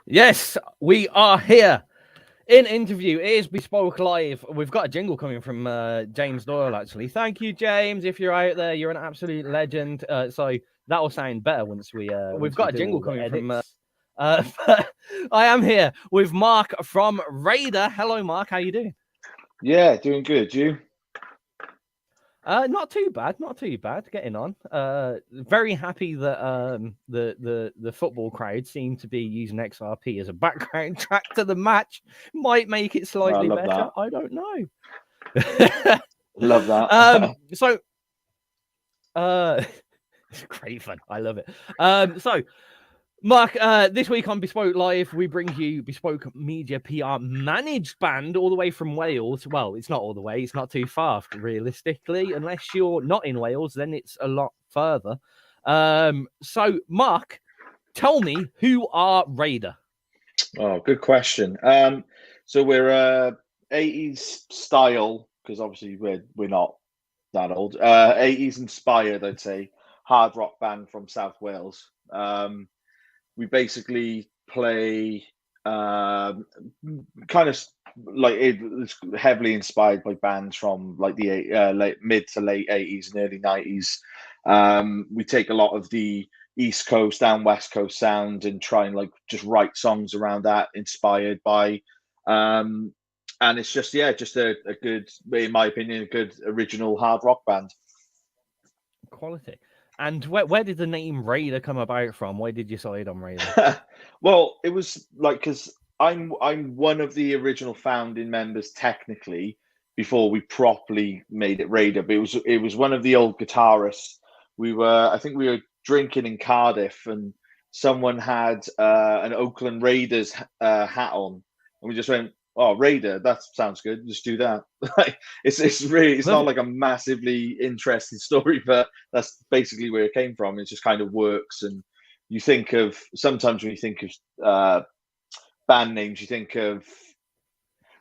Yes, we are here in interview. It is Bespoke Live. We've got a jingle coming from James Doyle, actually. Thank you, James. If you're out there, you're an absolute legend. So that will sound better once we've got a jingle coming from. I am here with Marc from RAIDER. Hello, Marc. How you doing? Yeah, doing good. You? Not too bad. Not too bad. Getting on. Very happy that the football crowd seem to be using XRP as a background track to the match. Might make it slightly better. That. I don't know. Love that. It's great fun. I love it. So, Marc, this week on Bespoke Live, we bring you Bespoke Media PR managed band all the way from Wales. Well, it's not all the way. It's not too far, realistically. Unless you're not in Wales, then it's a lot further. So, Marc, tell me, who are RAIDER? Oh, good question. So we're 80s style, because obviously we're not that old. 80s inspired, I'd say, hard rock band from South Wales. We basically play kind of like it's heavily inspired by bands from like the mid to late 80s and early 90s. We take a lot of the East Coast and West Coast sound and try and like just write songs around that, inspired by and it's just a good, in my opinion, a good original hard rock band. Quality. And where did the name RAIDER come about from? Why did you decide on RAIDER? Well, it was like, because I'm one of the original founding members technically before we properly made it RAIDER, but it was one of the old guitarists. I think we were drinking in Cardiff, and someone had an Oakland Raiders hat on, and we just went, "Oh, RAIDER, that sounds good. Just do that." It's not like a massively interesting story, but that's basically where it came from. It just kind of works. And you think of, sometimes when you think of band names, you think of,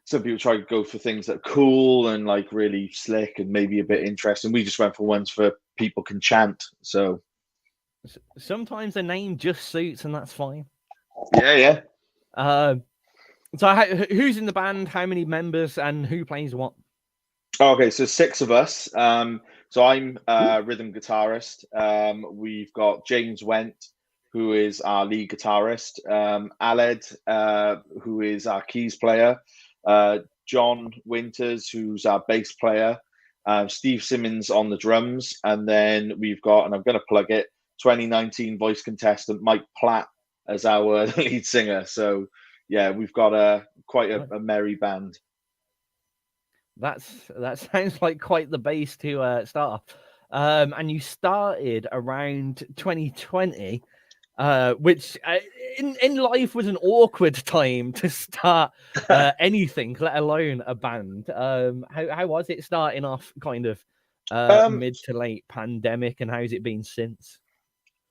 some people try to go for things that are cool and like really slick and maybe a bit interesting. We just went for ones for people can chant. So sometimes a name just suits, and that's fine. Yeah. So who's in the band? How many members, and who plays what? Okay, so 6 of us. So I'm a rhythm guitarist. We've got James Went, who is our lead guitarist. Aled, who is our keys player. John Winters, who's our bass player. Steve Simmons on the drums. And then we've got, and I'm going to plug it, 2019 voice contestant Mike Platt as our lead singer. So yeah, we've got quite a merry band. That sounds like quite the base to start off. And you started around 2020, which in life was an awkward time to start anything, let alone a band. How was it starting off, kind of mid to late pandemic, and how's it been since?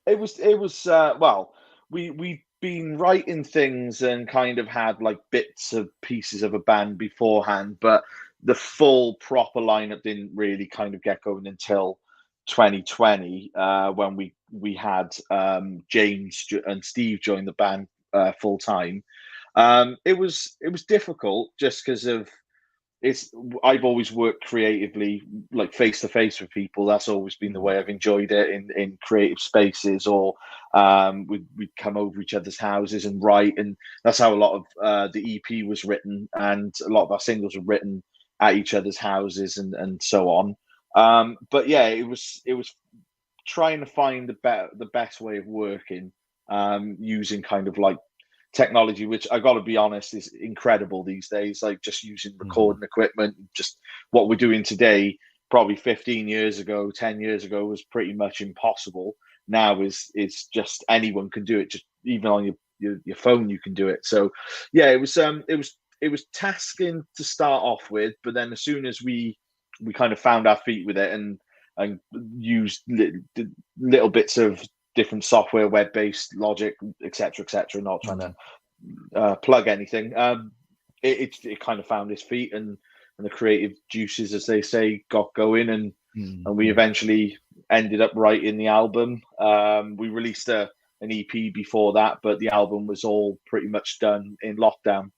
It was well, we've been writing things and kind of had like bits of pieces of a band beforehand, but the full proper lineup didn't really kind of get going until 2020, when we had James and Steve join the band full time. It was difficult just because of, I've always worked creatively, like face to face with people. That's always been the way I've enjoyed it, in creative spaces, or we'd come over each other's houses and write, and that's how a lot of the EP was written, and a lot of our singles were written at each other's houses and so on. But yeah, it was trying to find the best way of working, using kind of like technology, which I got to be honest is incredible these days. Like just using recording equipment, just what we're doing today, probably 15 years ago, 10 years ago, was pretty much impossible. Now is just anyone can do it. Just even on your phone, you can do it. So yeah, it was tasking to start off with, but then as soon as we kind of found our feet with it and used little bits of different software, web-based, Logic, etc., not trying to plug anything. It kind of found its feet, and the creative juices, as they say, got going, and we eventually ended up writing the album. We released an EP before that, but the album was all pretty much done in lockdown.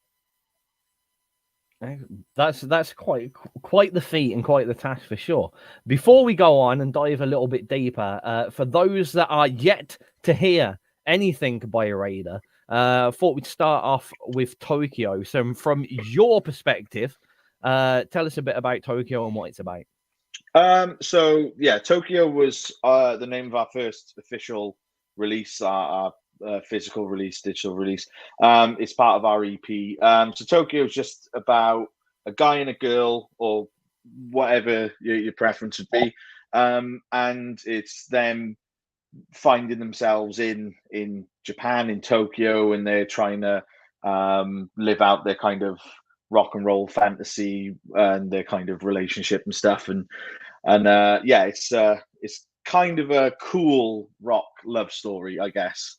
That's quite the feat and quite the task for sure. Before we go on and dive a little bit deeper, for those that are yet to hear anything by RAIDER, thought we'd start off with Tokyo. So from your perspective, tell us a bit about Tokyo and what it's about. So yeah, Tokyo was the name of our first official release, our physical release, digital release. It's part of our EP. So Tokyo is just about a guy and a girl, or whatever your preference would be, and it's them finding themselves in Japan, in Tokyo, and they're trying to live out their kind of rock and roll fantasy and their kind of relationship and stuff. And yeah, it's kind of a cool rock love story, I guess.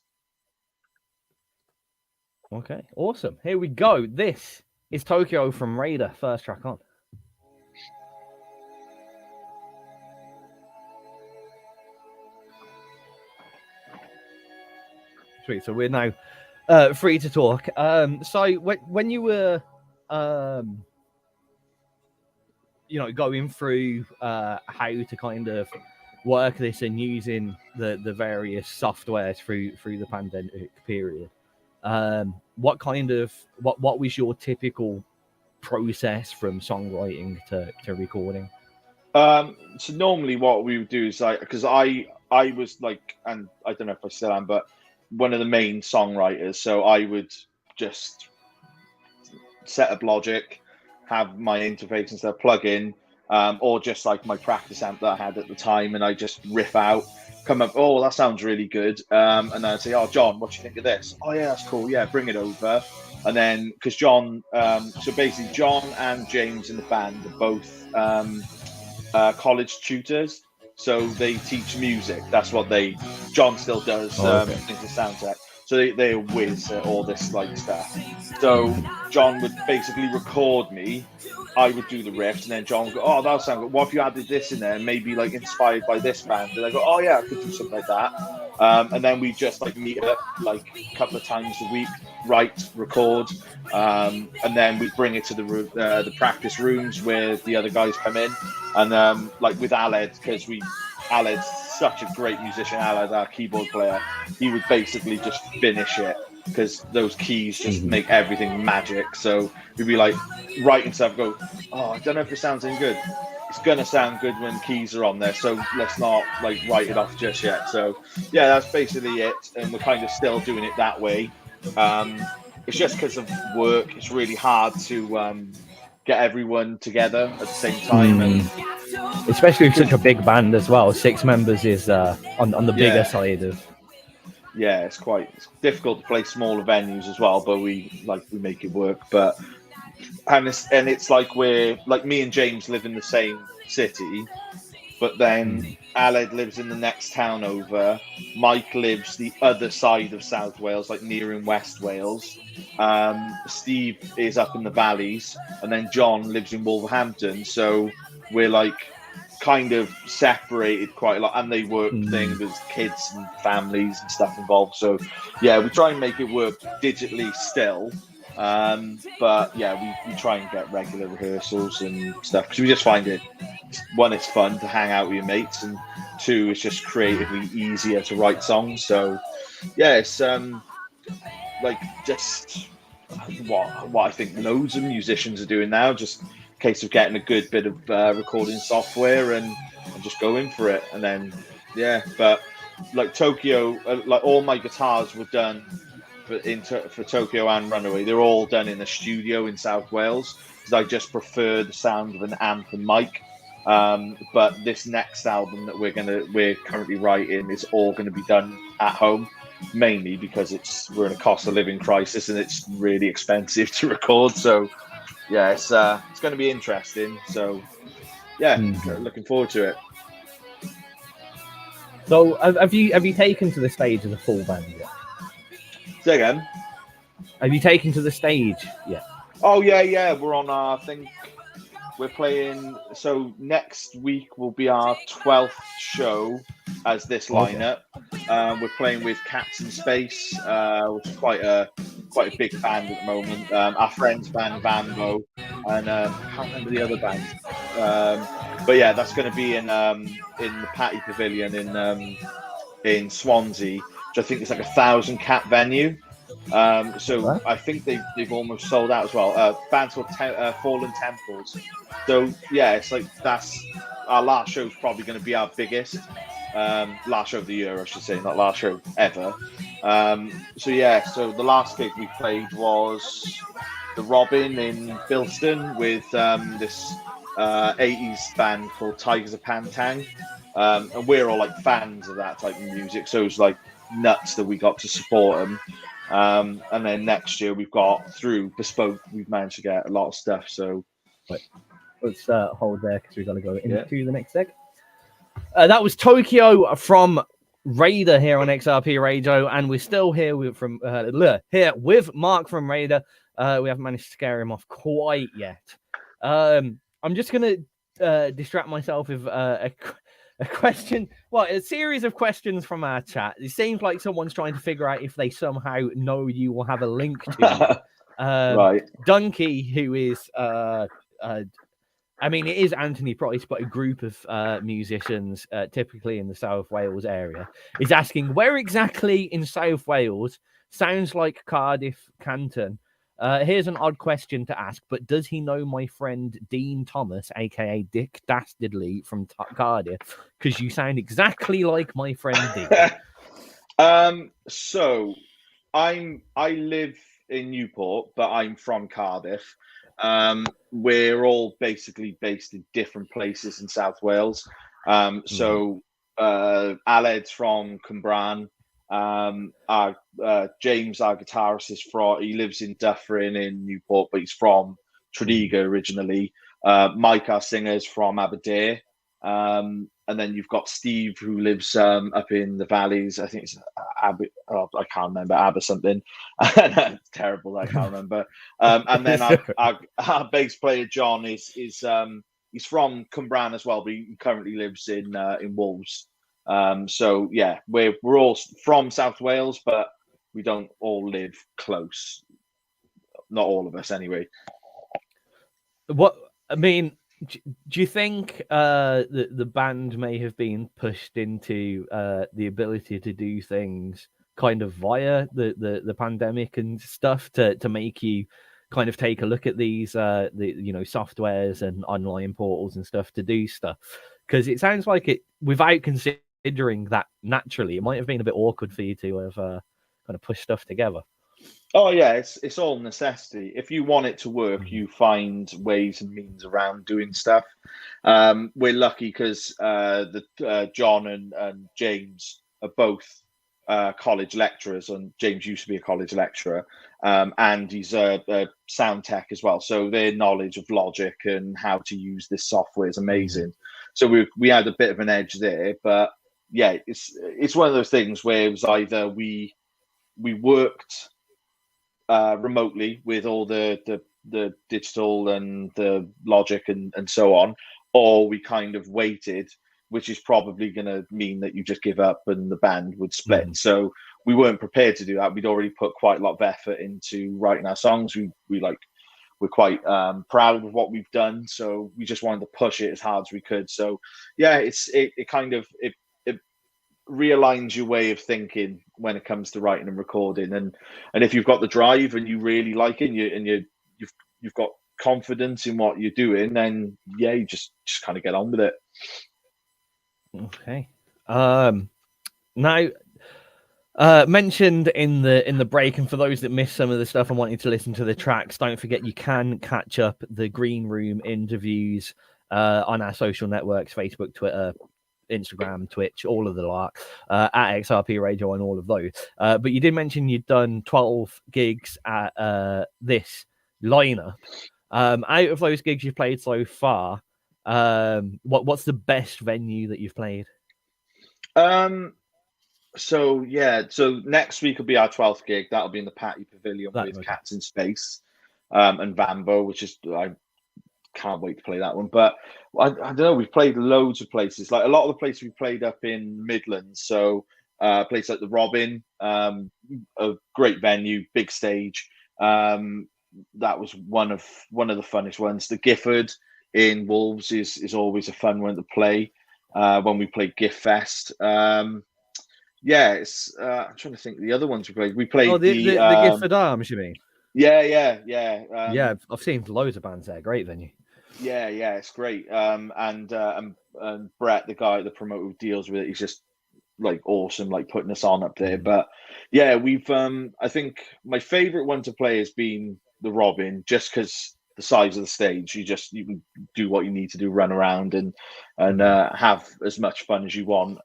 Okay, awesome. Here we go. This is Tokyo from RAIDER, first track on. Sweet. So we're now free to talk. So when you were going through how to kind of work this and using the various softwares through the pandemic period, what was your typical process from songwriting to recording? So normally what we would do is because I was like, and I don't know if I still am, but one of the main songwriters. So I would just set up Logic, have my interface and stuff, plug in, or just like my practice amp that I had at the time, and I just riff out, come up, oh, that sounds really good. And then I'd say, oh, John, what do you think of this? Oh, yeah, that's cool. Yeah, bring it over. And then, because John, so basically John and James in the band are both college tutors. So they teach music. That's what John still does, things with sound tech. So they're whiz at all this like stuff. So John would basically record me. I would do the riffs, and then John would go, oh, that sounds good. What if you added this in there? Maybe like inspired by this band. And I go, oh yeah, I could do something like that. And then we just like meet up like a couple of times a week, write, record, and then we bring it to the practice rooms where the other guys come in, and like with Aled, because Aled's such a great musician. Aled, our keyboard player, he would basically just finish it because those keys just make everything magic. So he'd be like writing stuff, go, oh, I don't know if it sounds any good. It's gonna sound good when keys are on there, so let's not like write it off just yet. So yeah, that's basically it, and we're kind of still doing it that way. It's just because of work, it's really hard to get everyone together at the same time, and especially with such a big band as well. 6 members is on the bigger side of. Yeah, it's difficult to play smaller venues as well, but we make it work. But and it's like we're like, me and James live in the same city, but then Aled lives in the next town over. Mike lives the other side of South Wales, like near in West Wales. Steve is up in the valleys, and then John lives in Wolverhampton. So we're like kind of separated quite a lot, and they work things with kids and families and stuff involved. So yeah, we try and make it work digitally still. But yeah, we try and get regular rehearsals and stuff, because we just find it, one, it's fun to hang out with your mates, and 2, it's just creatively easier to write songs. So yeah, it's like just what I think loads of musicians are doing now, just a case of getting a good bit of recording software and just going for it. And then yeah, but like Tokyo, like all my guitars were done for Tokyo and Runaway. They're all done in a studio in South Wales, because I just prefer the sound of an amp and mic. But this next album that we're currently writing is all going to be done at home, mainly because we're in a cost of living crisis and it's really expensive to record. So yeah, it's going to be interesting. So yeah, looking forward to it. So have you taken to the stage as a full band yet? Say again? Have you taken to the stage yet? Oh yeah, we're on I think we're playing. So next week will be our 12th show as this lineup. We're playing with Cats in Space, which is quite a big band at the moment. Our friends band Vambo, and I can't remember the other band. But yeah, that's going to be in the Patty Pavilion in Swansea, which I think is like 1,000 cat venue. So I think they've almost sold out as well. Bands called Fallen Temples. So yeah, it's like that's our last show is probably going to be our biggest. Last show of the year, I should say, not last show ever. So yeah, so the last gig we played was the Robin in Bilston with this 80s band called Tigers of Pantang. And we're all like fans of that type of music, so it was like nuts that we got to support them. And then next year we've got through Bespoke, we've managed to get a lot of stuff. So let's hold there because we've got to go into the next segment. That was Tokyo from RAIDER here on XRP Radio, and we're still here with Marc from RAIDER. We haven't managed to scare him off quite yet. I'm just going to distract myself with a question. Well, a series of questions from our chat. It seems like someone's trying to figure out if they somehow know you or have a link to you. Right. Donkey, who is I mean, it is Anthony Price, but a group of musicians, typically in the South Wales area, is asking where exactly in South Wales sounds like Cardiff Canton. Here's an odd question to ask, but does he know my friend Dean Thomas, aka Dick Dastardly from Cardiff? Because you sound exactly like my friend Dean. So I live in Newport, but I'm from Cardiff. We're all basically based in different places in South Wales. So Aled's from Cwmbran. James, our guitarist, he lives in Dufferin in Newport, but he's from Tredegar originally. Mike, our singer, is from Aberdare. And then you've got Steve, who lives up in the valleys. I think it's I can't remember, Aber something. It's terrible, I can't remember. And then our bass player John is he's from Cwmbran as well, but he currently lives in Wolves. So yeah, we're all from South Wales, but we don't all live close. Not all of us, anyway. What I mean. Do you think the band may have been pushed into the ability to do things kind of via the pandemic and stuff to make you kind of take a look at these softwares and online portals and stuff to do stuff? Because it sounds like it, without considering that naturally, it might have been a bit awkward for you to have kind of pushed stuff together. Oh yeah, it's all necessity. If you want it to work, you find ways and means around doing stuff. We're lucky because John and James are both college lecturers, and James used to be a college lecturer, and he's a sound tech as well. So their knowledge of Logic and how to use this software is amazing. So we had a bit of an edge there, but yeah, it's one of those things where it was either we worked remotely with all the digital and the Logic and so on, or we kind of waited, which is probably going to mean that you just give up and the band would split. So we weren't prepared to do that. We'd already put quite a lot of effort into writing our songs. We're quite proud of what we've done, so we just wanted to push it as hard as we could. So yeah, it kind of realigns your way of thinking when it comes to writing and recording, and if you've got the drive and you really like it, and you've got confidence in what you're doing, then yeah, you just kind of get on with it. Okay. Now, mentioned in the break, and for those that missed some of the stuff and wanting to listen to the tracks, don't forget you can catch up the Green Room interviews on our social networks: Facebook, Twitter, Instagram, Twitch, all of the lark, at XRP Radio and all of those. But you did mention you'd done 12 gigs at this lineup. Out of those gigs you've played so far, what's the best venue that you've played? So next week will be our 12th gig. That'll be in the Patty Pavilion with Cats in Space and Vambo, which is I can't wait to play that one. But I don't know. We've played loads of places. Like a lot of the places we played up in Midlands. So a place like the Robin, a great venue, big stage. That was one of the funnest ones. The Gifford in Wolves is always a fun one to play. When we played Gift Fest. Yeah, it's I'm trying to think of the other ones we played. We played the Gifford Arms, you mean? Yeah. Yeah, I've seen loads of bands there. Great venue. Yeah, it's great. And Brett, the guy, the promoter who deals with it, he's just like awesome, like putting us on up there. But yeah, we've I think my favorite one to play has been the Robin, just because the size of the stage. You can do what you need to do, run around and have as much fun as you want.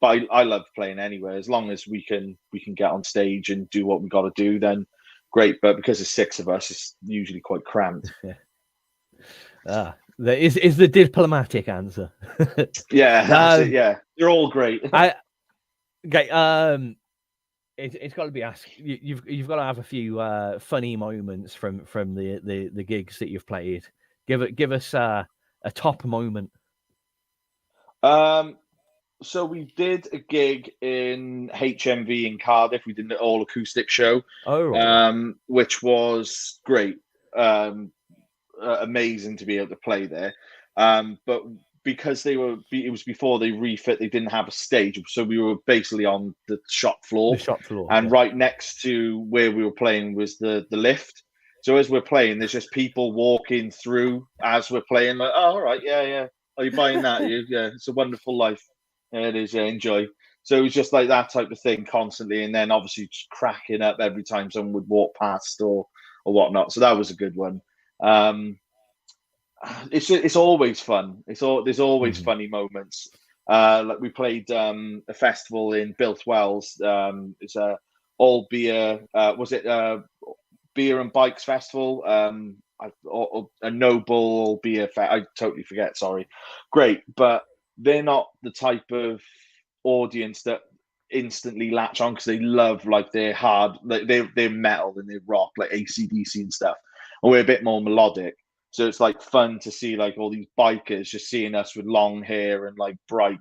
But I love playing anywhere as long as we can get on stage and do what we got to do. Then great. But because there's 6 of us, it's usually quite cramped. There is the diplomatic answer. Yeah, that's it. Yeah, they're all great. Okay. It's got to be asked. You've got to have a few funny moments from the gigs that you've played. Give us a top moment. So we did a gig in HMV in Cardiff. We did an all acoustic show. Oh, right. Which was great. Amazing to be able to play there. But because it was before they refit, they didn't have a stage, so we were basically on the shop floor. And right next to where we were playing was the lift. So as we're playing, there's just people walking through as we're playing. Like, oh, all right, yeah. Are you buying that? Yeah, it's a wonderful life. Yeah, it is. Yeah, enjoy. So it was just like that type of thing constantly, and then obviously just cracking up every time someone would walk past or whatnot. So that was a good one. It's always fun. There's always funny moments. Like we played a festival in Built Wells. It's a all beer. Was it beer and bikes festival? A Noble beer. I totally forget. Sorry. Great, but they're not the type of audience that instantly latch on because they love like they're hard, like they're metal and they're rock, like AC/DC and stuff, and we're a bit more melodic. So it's like fun to see like all these bikers just seeing us with long hair and like bright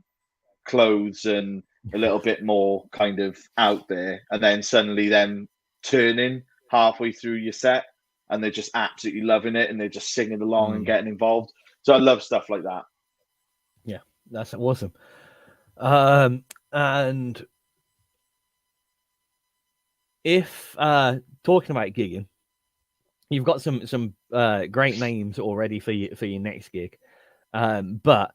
clothes and a little bit more kind of out there, and then suddenly them turning halfway through your set and they're just absolutely loving it and they're just singing along and getting involved. So I love stuff like that. Yeah, that's awesome. And if talking about gigging, you've got some great names already for your next gig. But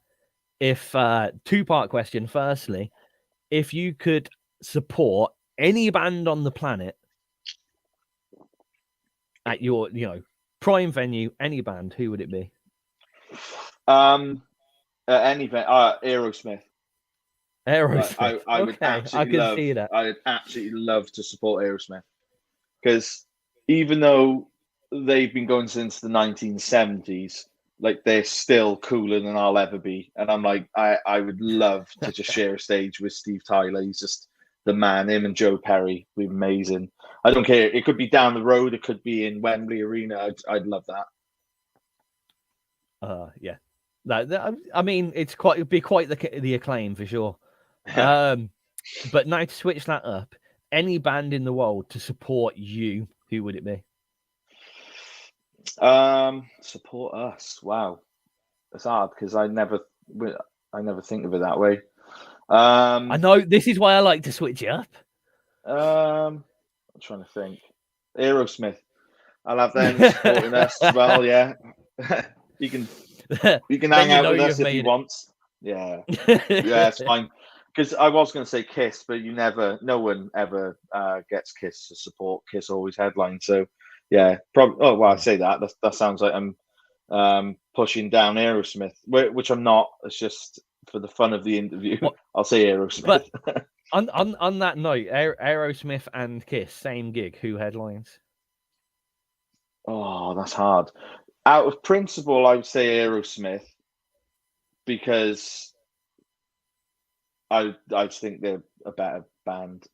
if 2-part question, firstly, if you could support any band on the planet at your prime venue, any band, who would it be? Any band, Aerosmith. Aerosmith. I would absolutely see that. I would absolutely love to support Aerosmith because even though they've been going since the 1970s, like they're still cooler than I'll ever be. And I'm like, I would love to just share a stage with Steve Tyler. He's just the man. Him and Joe Perry would be amazing. I don't care. It could be down the road. It could be in Wembley Arena. I'd love that. Yeah. I mean, it'd be quite the acclaim for sure. But now to switch that up, any band in the world to support you, who would it be? Support us. Wow, it's hard because I never think of it that way. I know, this is why I like to switch it up. I'm trying to think. Aerosmith. I'll have them supporting us as well. Yeah, you can hang out with us if you want. Yeah, yeah, it's fine. Because I was going to say Kiss, but no one ever gets Kiss to support. Kiss always headline. So yeah, probably. Oh well, I say that. That sounds like I'm pushing down Aerosmith, which I'm not. It's just for the fun of the interview. I'll say Aerosmith. But on that note, Aerosmith and Kiss, same gig. Who headlines? Oh, that's hard. Out of principle, I would say Aerosmith because I think they're a better band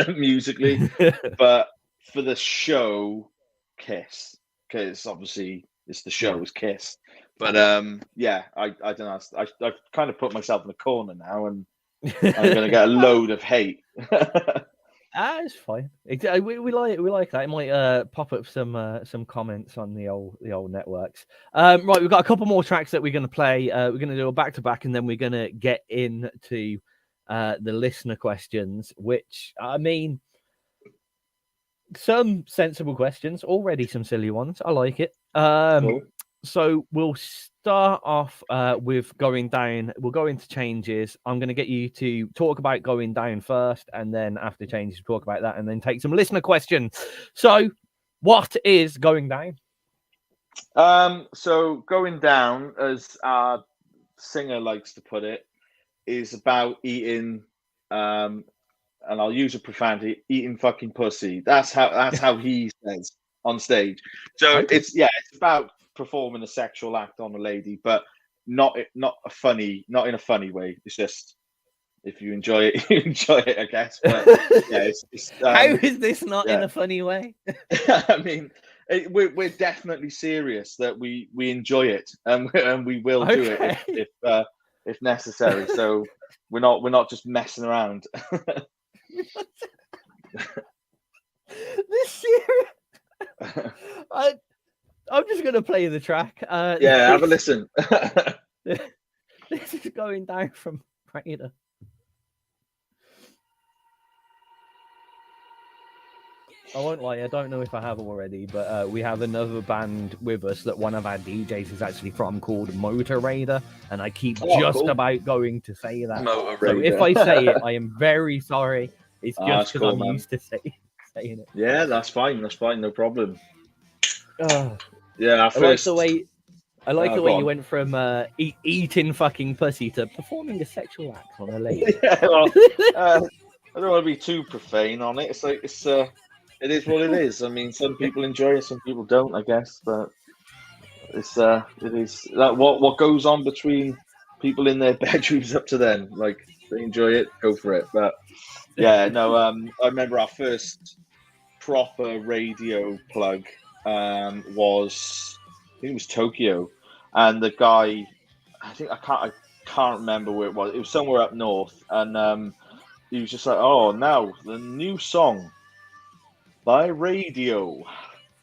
musically, but for the show, Kiss, because obviously It's the show, is Kiss. But yeah, I don't know. I've kind of put myself in a corner now, and I'm going to get a load of hate. It's fine. We like that. It might pop up some comments on the old networks. Right, we've got a couple more tracks that we're going to play. We're going to do a back to back, and then we're going to get into the listener questions. Which, I mean, some sensible questions, already some silly ones. I like it. Cool. So we'll start off with going down. We'll go into changes. I'm going to get you to talk about going down first, and then after changes, talk about that, and then take some listener questions. So, what is going down? So going down, as our singer likes to put it, is about eating. And I'll use a profanity: eating fucking pussy. That's how he says on stage. So Okay. it's about performing a sexual act on a lady, but not in a funny way. It's just, if you enjoy it, you enjoy it, I guess. But yeah, how is this not in a funny way? I mean, we're definitely serious that we enjoy it, and we will do it if necessary. So we're not just messing around. This serious. I'm just going to play the track. Yeah, have a listen. This is going down from RAIDER. I won't lie, I don't know if I have already, but we have another band with us that one of our DJs is actually from, called Motor Raider, and I keep about going to say that. Motor So Raider. if I say it, I am very sorry. It's just because I'm man. used to saying it. Yeah, that's fine. No problem. Yeah, I like the way you went from eating fucking pussy to performing a sexual act on a lady. Yeah, well, I don't want to be too profane on it. It's like it is what it is. I mean, some people enjoy it, some people don't, I guess. But it is that what goes on between people in their bedrooms, up to them. Like, they enjoy it, go for it. But yeah, no. I remember our first proper radio plug was, I think it was Tokyo, and the guy, I can't remember where it was. It was somewhere up north, and he was just like, "Oh, now the new song by Radio."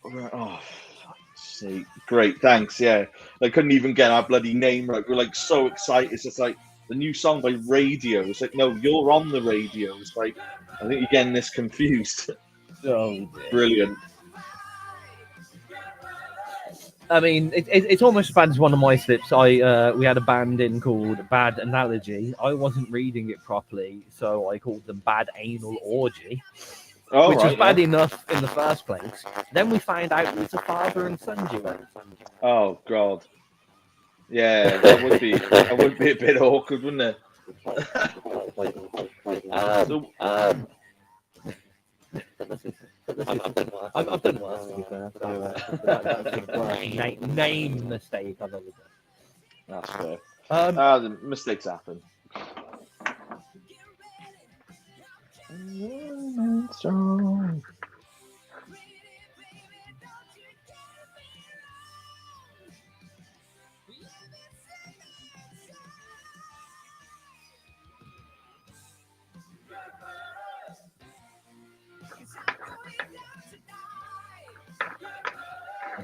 Oh, fuck's sake. Great, thanks. Yeah, I couldn't even get our bloody name right. We're like so excited. It's just like, the new song by Radio. It's like, no, you're on the radio. It's like, I think you're getting this confused. Oh, brilliant. I mean, it's almost as bad as one of my slips. We had a band in called Bad Analogy. I wasn't reading it properly, so I called them Bad Anal Orgy, which was bad enough in the first place. Then we find out it was a father and son duo. Oh God, yeah, that would be a bit awkward, wouldn't it? I've done worse, to be fair. So, that's a name mistake I've ever done. That's fair. The mistakes happen.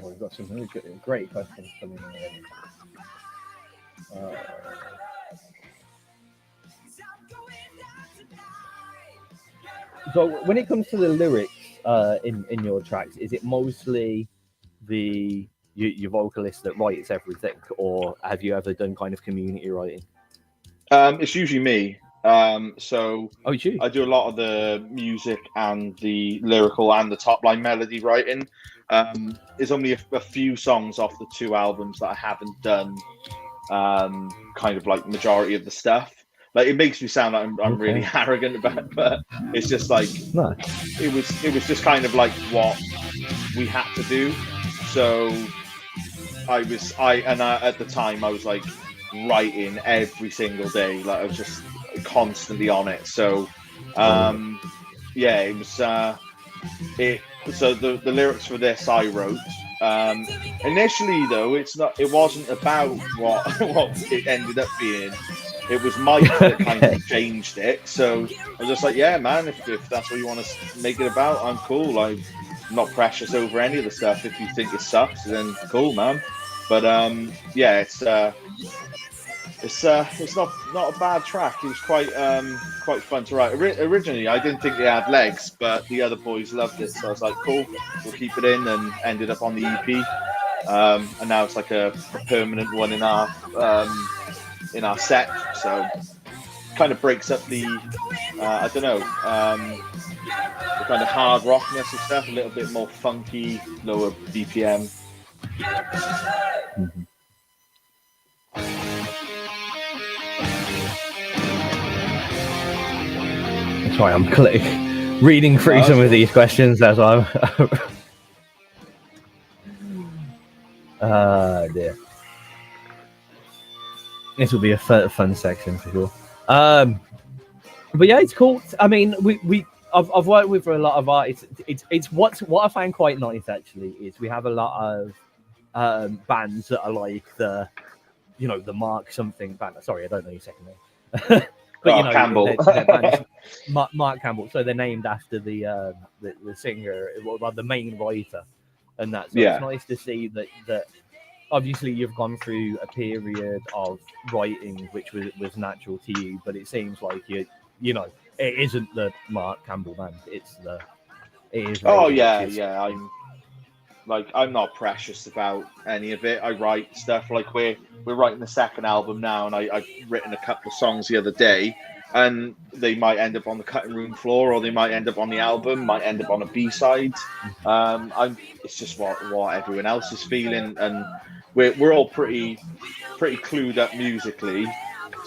We've got some really great questions coming in. So when it comes to the lyrics in your tracks, is it mostly your vocalist that writes everything, or have you ever done kind of community writing? It's usually me. So it's you. I do a lot of the music and the lyrical and the top line melody writing. There's only a few songs off the 2 albums that I haven't done kind of like majority of the stuff. Like, it makes me sound like I'm really arrogant about it, but it's just like, no. It was just kind of like what we had to do. So at the time I was like writing every single day. Like, I was just constantly on it. So yeah, it was so the lyrics for this I wrote, Initially, though, it wasn't about what it ended up being. It was Mike that kind of changed it. So I was just like, yeah, man, if that's what you want to make it about, I'm cool. I'm not precious over any of the stuff. If you think it sucks, then cool, man. But yeah, it's not a bad track. It was quite fun to write. Originally, I didn't think it had legs, but the other boys loved it, so I was like, cool, we'll keep it in, and ended up on the EP. And now it's like a permanent one in our set. So kind of breaks up the I don't know, the kind of hard rockness of stuff, a little bit more funky, lower BPM. Mm-hmm. Sorry, I'm reading through some of these questions as I'm. Dear. This will be a fun section for sure. But yeah, it's cool. I mean, I've worked with a lot of artists. It's what I find quite nice actually is we have a lot of bands that are like the Marc something band. Sorry, I don't know your second name. But Campbell. Their band's Marc Campbell. So they're named after the singer, well, the main writer, and that. So Yeah. It's nice to see that. Obviously, you've gone through a period of writing which was natural to you, but it seems like it isn't the Marc Campbell band. It is. Oh yeah. I'm not precious about any of it. I write stuff like we're writing the second album now, and I've written a couple of songs the other day, and they might end up on the cutting room floor, or they might end up on the album, might end up on a B-side. It's just what everyone else is feeling, and we're all pretty clued up musically,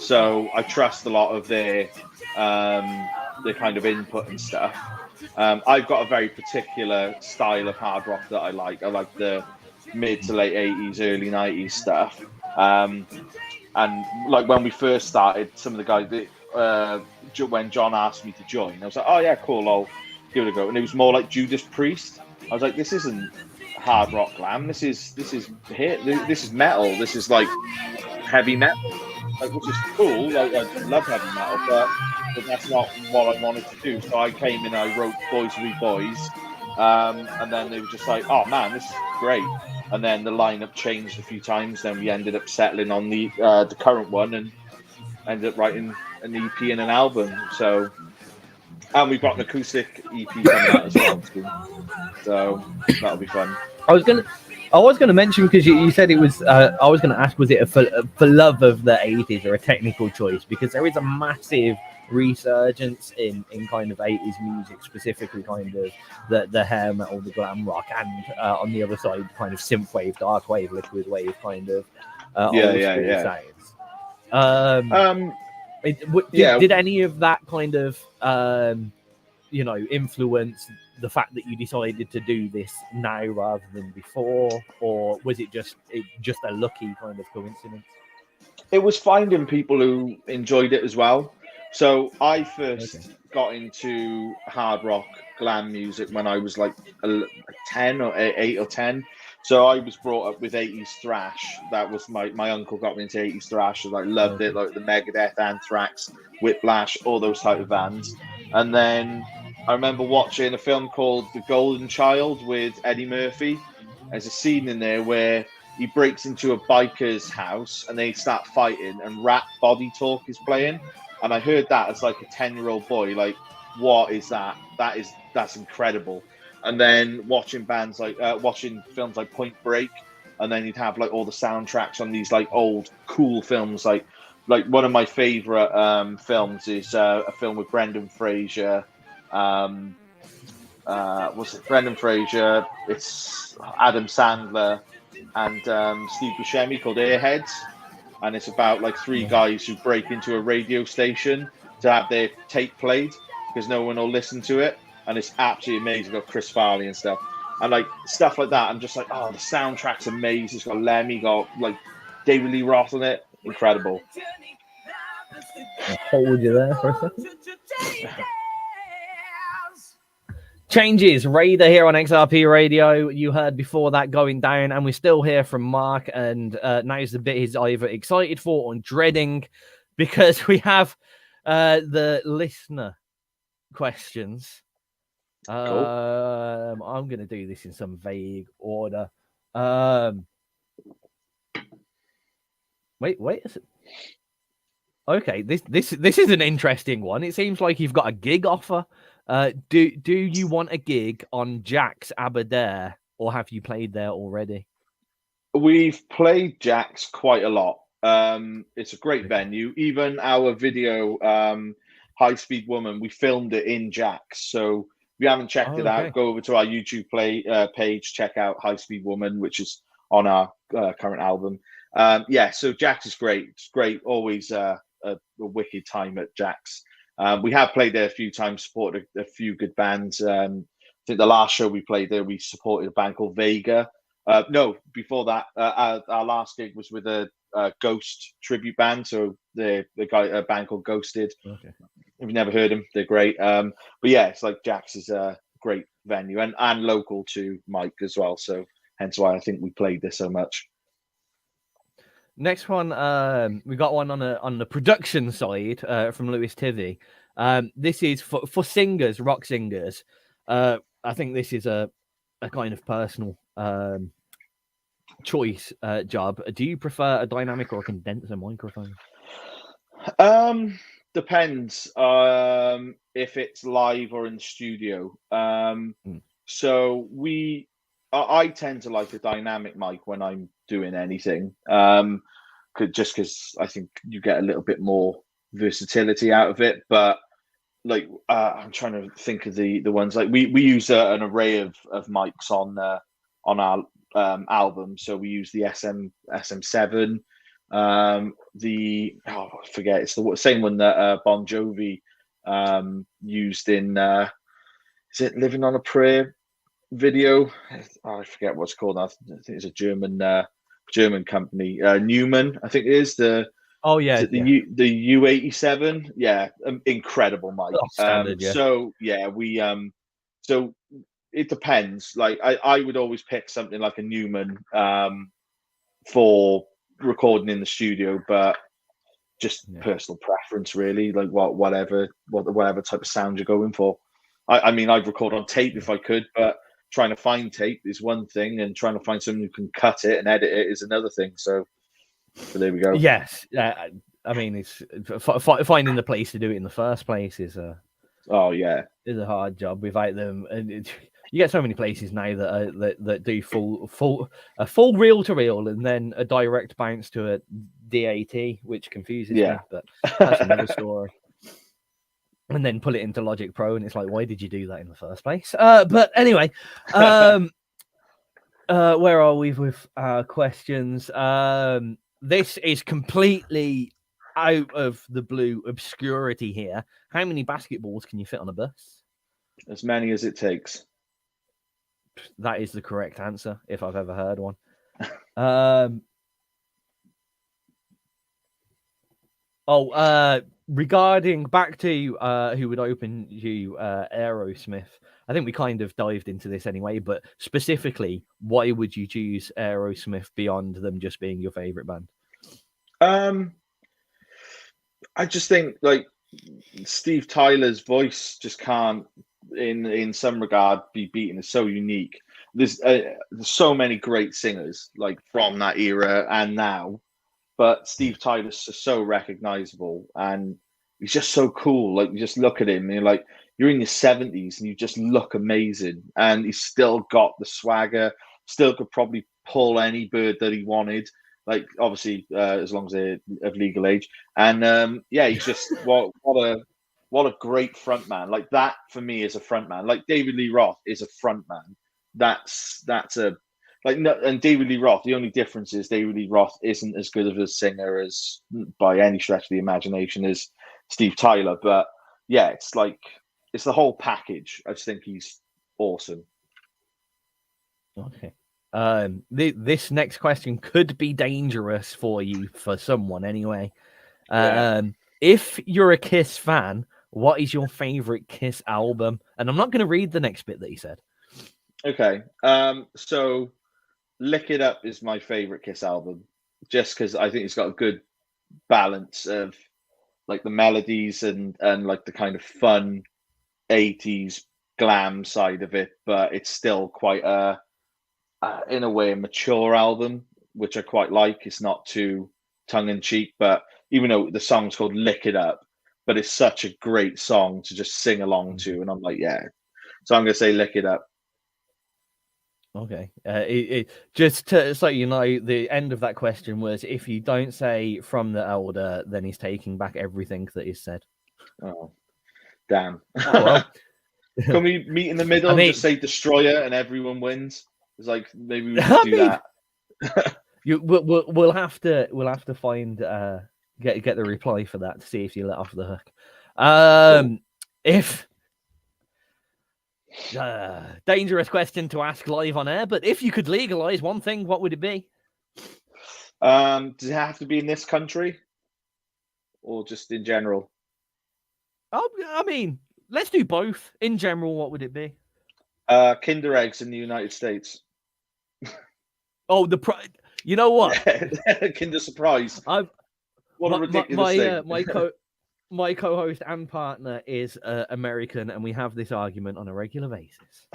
so I trust a lot of their kind of input and stuff. I've got a very particular style of hard rock that I like. I like the mid to late 80s, early 90s stuff. And like when we first started, some of the guys when John asked me to join, I was like, oh yeah, cool, I'll give it a go. And it was more like Judas Priest. I was like, this isn't hard rock glam. This is hit. This is metal. This is like heavy metal, which is cool. Like, I love heavy metal, but that's not what I wanted to do. So I came in, I wrote Boys Will Be Boys, and then they were just like, oh man, this is great. And then the lineup changed a few times. Then we ended up settling on the current one, and ended up writing an EP and an album. So, and we've got an acoustic EP coming out as well too. So that'll be fun. I was gonna mention, because you said it was. I was gonna ask, was it for love of the 80s or a technical choice? Because there is a massive resurgence in kind of 80s music, specifically kind of the hair metal, the glam rock, and on the other side, kind of synthwave, dark wave, liquid wave, kind of old school sounds. Did any of that kind of influence the fact that you decided to do this now rather than before, or was it just a lucky kind of coincidence? It was finding people who enjoyed it as well. So I first got into hard rock glam music when I was like 10 or 8 or 10. So I was brought up with 80s thrash. That was my uncle got me into 80s thrash. I loved it, like the Megadeth, Anthrax, Whiplash, all those type of bands. And then I remember watching a film called The Golden Child with Eddie Murphy. There's a scene in there where he breaks into a biker's house and they start fighting, and Rap Body Talk is playing. And I heard that as like a 10-year-old boy, like, what is that? That's incredible. And then watching films like Point Break, and then you'd have like all the soundtracks on these like old cool films. Like one of my favorite films is a film with Brendan Fraser. Was it Brendan Fraser? It's Adam Sandler and Steve Buscemi, called Airheads. And it's about like 3 guys who break into a radio station to have their tape played because no one will listen to it. And it's absolutely amazing. Got Chris Farley and stuff. And like stuff like that. I'm just like, oh, the soundtrack's amazing. It's got Lemmy, got like David Lee Roth on it. Incredible. I'll hold you there for a second. Changes, Raider here on XRP Radio. You heard before that going down, and we're still here from Mark. And now's the bit he's either excited for or dreading, because we have the listener questions. Cool. I'm going to do this in some vague order. Wait. Is it? Okay, this is an interesting one. It seems like you've got a gig offer. Do you want a gig on Jack's Aberdare, or have you played there already? We've played Jack's quite a lot. It's a great venue. Even our video, High Speed Woman, we filmed it in Jack's. So if you haven't checked it out, go over to our YouTube page, check out High Speed Woman, which is on our current album. So Jack's is great. It's great. Always a wicked time at Jack's. We have played there a few times, supported a few good bands. I think the last show we played there, we supported a band called Vega. No, before that, our last gig was with a Ghost tribute band. So a band called Ghosted. Okay. If you've never heard them, they're great. But yeah, it's like Jack's is a great venue and local to Mike as well. So hence why I think we played there so much. Next one, we got one on the production side from Lewis Tivy. This is for singers, rock singers. I think this is a kind of personal choice job. Do you prefer a dynamic or a condenser microphone? Depends if it's live or in the studio. So I tend to like a dynamic mic when I'm doing anything, just because I think you get a little bit more versatility out of it. But like I'm trying to think of the ones, like we use an array of mics on our album. So we use the SM7, I forget, it's the same one that Bon Jovi used in is it Living on a Prayer video? I forget what's called. I think it's a German company. Newman, I think it is the. Oh yeah, the U87. Yeah, incredible mic. Standard, yeah. So yeah, so it depends. Like I would always pick something like a Newman for recording in the studio, but just personal preference, really. Like whatever type of sound you're going for. I mean, I'd record on tape if I could, but trying to find tape is one thing, and trying to find someone who can cut it and edit it is another thing. So there we go. Yes, I mean, it's finding the place to do it in the first place is a hard job without them. And you get so many places now that do full reel to reel and then a direct bounce to a DAT, which confuses me. But that's another story. And then pull it into Logic Pro, and it's like, why did you do that in the first place? But anyway, where are we with questions? This is completely out of the blue obscurity here. How many basketballs can you fit on a bus? As many as it takes. That is the correct answer, if I've ever heard one. Regarding back to who would open you, Aerosmith, I think we kind of dived into this anyway, but specifically, why would you choose Aerosmith beyond them just being your favorite band? I just think like Steve Tyler's voice just can't, in some regard, be beaten. It's so unique. There's so many great singers like from that era and now. But Steve Tyler's so recognizable, and he's just so cool. Like, you just look at him, and you're like, you're in your 70s, and you just look amazing. And he's still got the swagger, still could probably pull any bird that he wanted. Like, obviously, as long as they're of legal age. And he's just what a great front man. Like, that for me is a front man. Like, David Lee Roth is a front man. That's a. Like, no, and David Lee Roth, the only difference is David Lee Roth isn't as good of a singer as, by any stretch of the imagination, as Steve Tyler. But yeah, it's the whole package. I just think he's awesome. Okay. This next question could be dangerous for you, for someone anyway. If you're a Kiss fan, what is your favorite Kiss album? And I'm not going to read the next bit that he said. Okay. So Lick It Up is my favorite Kiss album, just because I think it's got a good balance of like the melodies and like the kind of fun 80s glam side of it, but it's still quite in a way a mature album, which I quite like. It's not too tongue in cheek, but even though the song's called Lick It Up, but it's such a great song to just sing along to, and I'm like, yeah. So I'm gonna say Lick It Up. Okay. Just to, so you know, the end of that question was, if you don't say From the Elder, then he's taking back everything that is said. Oh, damn. Oh, well. Can we meet in the middle and just say Destroyer and everyone wins? It's like maybe we should do that. We'll have to find get the reply for that to see if you let off the hook. Cool. If dangerous question to ask live on air, but if you could legalize one thing, what would it be? Does it have to be in this country or just in general? Oh, I mean, let's do both. In general, what would it be? Kinder eggs in the United States. Oh, you know what? Kinder Surprise. What a ridiculous thing. My co-host and partner is American, and we have this argument on a regular basis.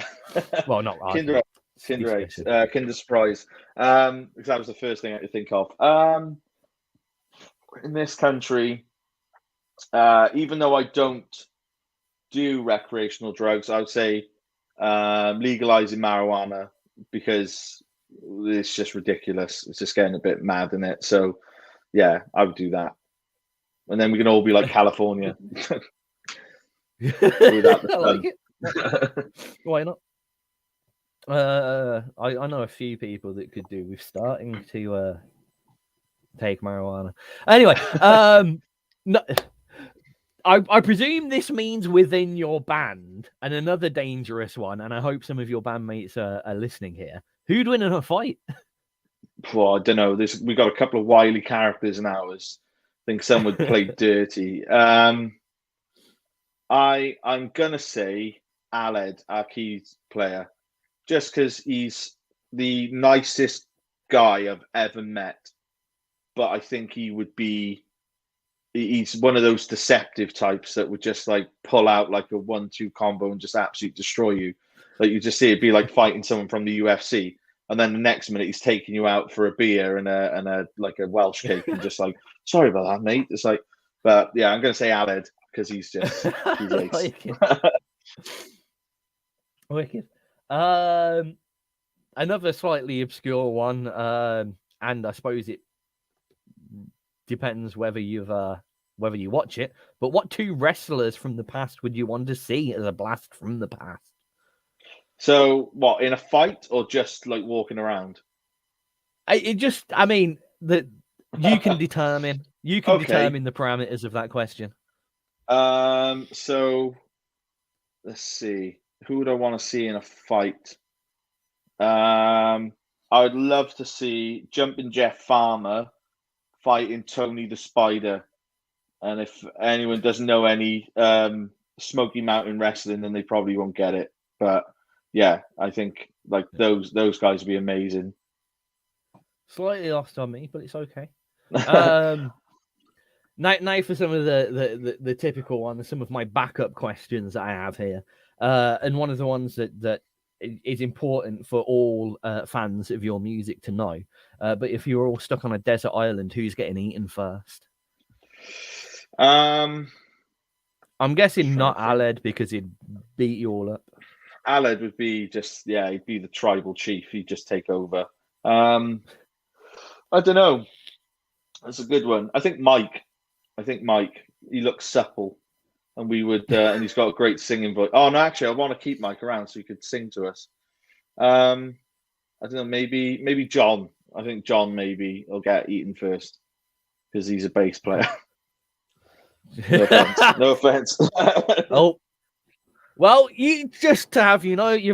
Well, not Kinder eggs, Kinder Surprise. Because that was the first thing I could think of. In this country, even though I don't do recreational drugs, I would say legalizing marijuana, because it's just ridiculous. It's just getting a bit mad in it. So, yeah, I would do that. And then we can all be like California. I like it. Why not? I know a few people that could do with starting to take marijuana. Anyway, no, I presume this means within your band, and another dangerous one, and I hope some of your bandmates are listening here. Who'd win in a fight? Well, I don't know. We've got a couple of wily characters in ours. I think some would play dirty. I'm gonna say Aled, our keys player, just because he's the nicest guy I've ever met. But I think he's one of those deceptive types that would just like pull out like a 1-2 combo and just absolutely destroy you. Like you just see it'd be like fighting someone from the UFC. And then the next minute he's taking you out for a beer and a like a Welsh cake and just like, sorry about that, mate. It's like, but yeah, I'm gonna say Aled because he's ace. Wicked. Another slightly obscure one, and I suppose it depends whether you watch it. But what two wrestlers from the past would you want to see as a blast from the past? So, what, in a fight or just like walking around? I mean, that you can determine. You can determine the parameters of that question. So let's see. Who would I want to see in a fight? I would love to see Jumping Jeff Farmer fighting Tony the Spider. And if anyone doesn't know any Smoky Mountain wrestling, then they probably won't get it. But yeah, I think like those guys would be amazing. Slightly lost on me, but it's okay. Now for some of the typical ones, some of my backup questions that I have here, and one of the ones that is important for all fans of your music to know. But if you were all stuck on a desert island, who's getting eaten first? I'm guessing not Aled because he'd beat you all up. Aled would be he'd be the tribal chief. He'd just take over. I don't know. That's a good one. I think Mike. He looks supple, and we would. And he's got a great singing voice. Oh no, actually, I want to keep Mike around so he could sing to us. I don't know. Maybe John. I think John maybe will get eaten first because he's a bass player. No offense. No offense. Oh. Well, you've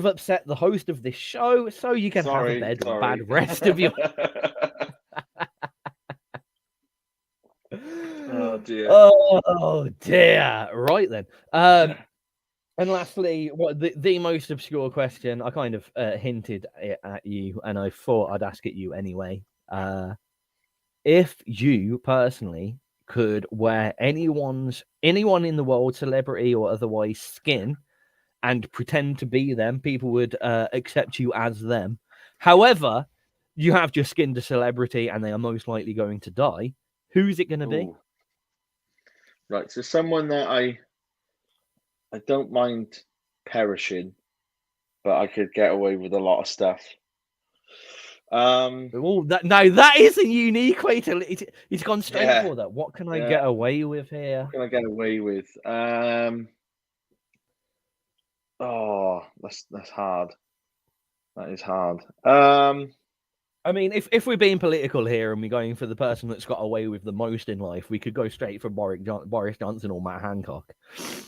upset the host of this show, so you can have a bad rest of your. Oh dear. Oh dear. Right then. And lastly, what the most obscure question? I kind of hinted it at you, and I thought I'd ask it you anyway. If you personally could wear anyone in the world, celebrity or otherwise, skin and pretend to be them, people would accept you as them. However, you have just skinned a celebrity and they are most likely going to die. Who's it going to be? Ooh. Right, so someone that I don't mind perishing, but I could get away with a lot of stuff. Oh, that is a unique way to. It's gone straight Yeah, for that. What can I yeah. get away with here? What can I get away with? Oh, that's hard. That is hard. I mean, if we're being political here and we're going for the person that's got away with the most in life, we could go straight for Boris Johnson or Matt Hancock.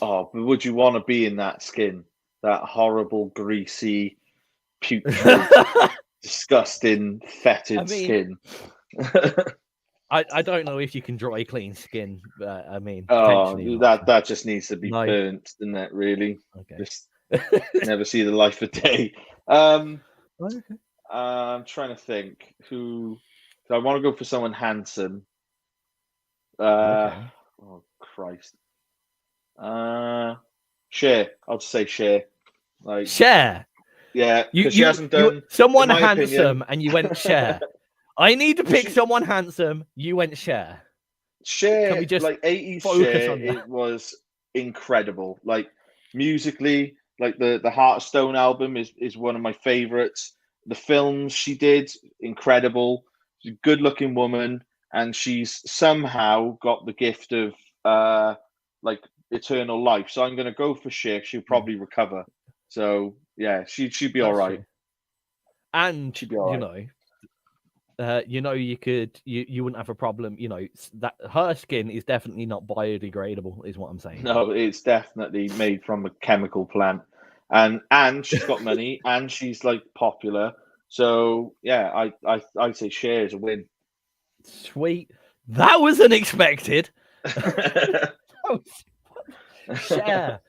Oh, but would you want to be in that skin? That horrible, greasy, putrid, disgusting, fetid skin. I don't know if you can dry clean skin, but I mean, oh, that just needs to be burnt, doesn't it? Really, okay. Just never see the life of day. I'm trying to think who. So I want to go for someone handsome. Okay. Oh Christ. Cher. I'll just say Cher. Like Cher. Yeah, because she hasn't done someone handsome, and you went Cher. I need to pick someone handsome. You went Cher. Cher, like 80s Cher, it was incredible. Like musically, like the Heartstone album is one of my favorites. The films she did, incredible. She's a good-looking woman, and she's somehow got the gift of like eternal life. So I'm going to go for Cher. She'll probably recover. So yeah, she'd be all right. True. And she'd be all right. You wouldn't have a problem. You know that her skin is definitely not biodegradable, is what I'm saying. No, it's definitely made from a chemical plant, and she's got money, and she's like popular. So yeah, I'd say Cher is a win. Sweet, that was unexpected. Cher.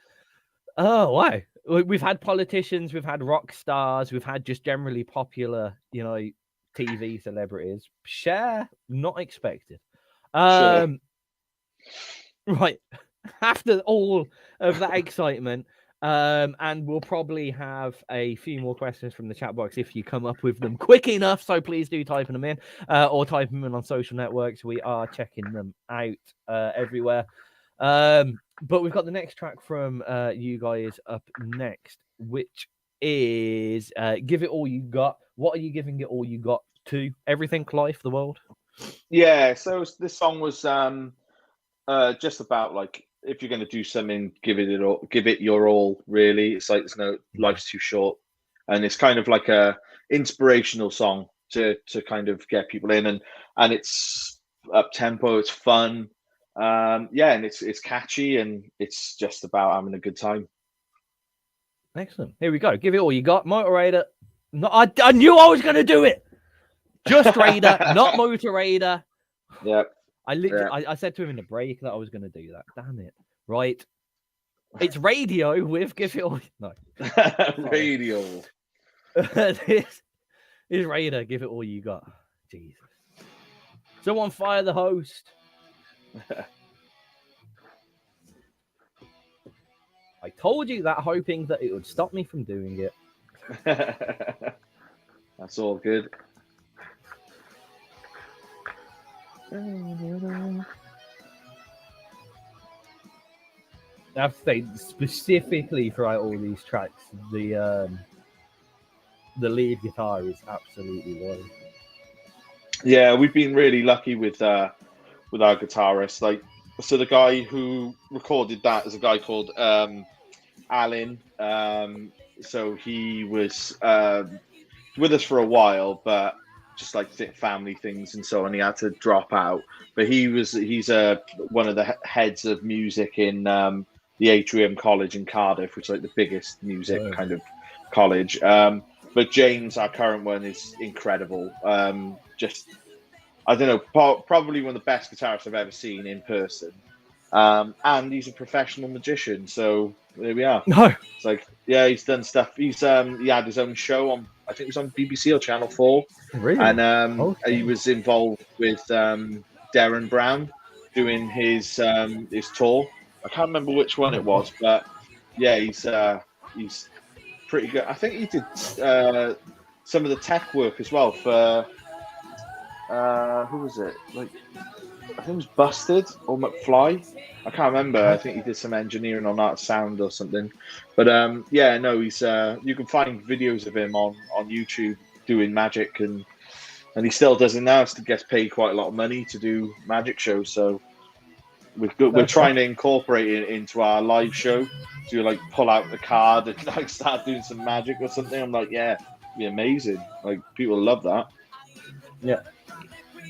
Oh wow. We've had politicians, we've had rock stars, we've had just generally popular, TV celebrities. Cher, not expected. Sure. Right. After all of that excitement, and we'll probably have a few more questions from the chat box if you come up with them quick enough. So please do type them in, or type them in on social networks. We are checking them out everywhere. But we've got the next track from you guys up next, which is Give It All You Got. What are you giving it all you got to? Everything, life, the world? Yeah, so this song was just about like if you're going to do something, give it your all. Really, it's like life's too short, and it's kind of like a inspirational song to kind of get people in, and it's up tempo, it's fun, and it's catchy, and it's just about having a good time. Excellent. Here we go. Give it all you got. Motor Raider. No, I knew I was going to do it. Just Raider, not Motor Raider. Yeah. I said to him in the break that I was going to do that. Damn it. Right. It's Radio with Give It All. No. Radio. This is Raider. Give It All You Got. Jesus. Someone fire the host. I told you that, hoping that it would stop me from doing it. That's all good. I have to say, specifically throughout all these tracks, the lead guitar is absolutely wild. Yeah, we've been really lucky with our guitarist. Like, so the guy who recorded that is a guy called Alan. So he was with us for a while, but just like family things and so on, he had to drop out. But he's one of the heads of music in the Atrium College in Cardiff, which is like the biggest music kind of college. But James, our current one, is incredible. Just I don't know, probably one of the best guitarists I've ever seen in person. And he's a professional magician, so there we are. No, It's like, yeah, he's done stuff. He had his own show on, I think it was on BBC or Channel 4, really? and Okay. he was involved with Darren Brown doing his tour. I can't remember which one it was, but yeah, he's pretty good. I think he did some of the tech work as well for who was it? Like, I think it was Busted or McFly. I can't remember. I think he did some engineering on that sound or something. But yeah, no, he's you can find videos of him on YouTube doing magic, and he still does it now. Still gets paid quite a lot of money to do magic shows. So we're trying to incorporate it into our live show. To like pull out the card and like start doing some magic or something. I'm like, yeah, it'd be amazing. Like people love that. Yeah.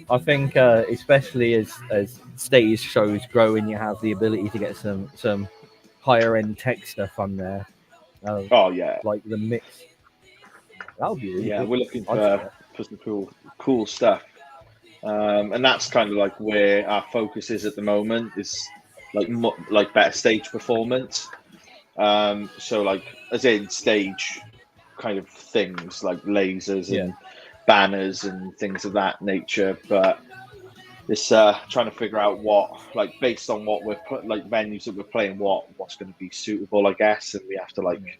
I think especially as stage shows grow and you have the ability to get some higher end tech stuff on there. Oh yeah, like the mix. That'll be really yeah. good. We're looking for some cool stuff, and that's kind of like where our focus is at the moment. Is like better stage performance. So like as in stage kind of things like lasers and banners and things of that nature, but it's trying to figure out what, like, based on what we're like venues that we're playing, what's going to be suitable, I guess, and we have to like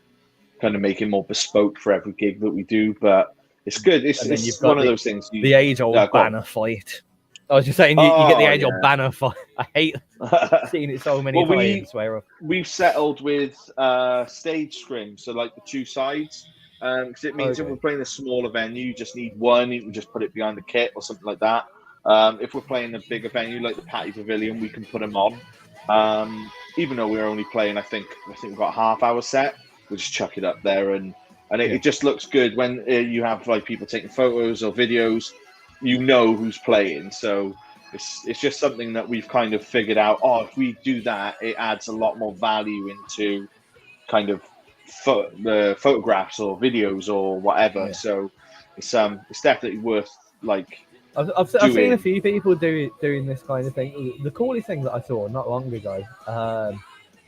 kind of make it more bespoke for every gig that we do. But it's good. It's one of those things. The age-old banner fight. I was just saying, you get the age-old banner fight. I hate seeing it so many times. We've settled with stage scrim, so like the two sides. Because it means if we're playing a smaller venue, you just need one. You can just put it behind the kit or something like that. If we're playing a bigger venue like the Patty Pavilion, we can put them on. Even though we're only playing, I think we've got a half-hour set. We'll just chuck it up there, and it just looks good when you have like people taking photos or videos. You know who's playing, so it's just something that we've kind of figured out. Oh, if we do that, it adds a lot more value into kind of the photographs or videos or whatever. Yeah. So it's definitely worth like. I've seen a few people doing this kind of thing. The coolest thing that I saw not long ago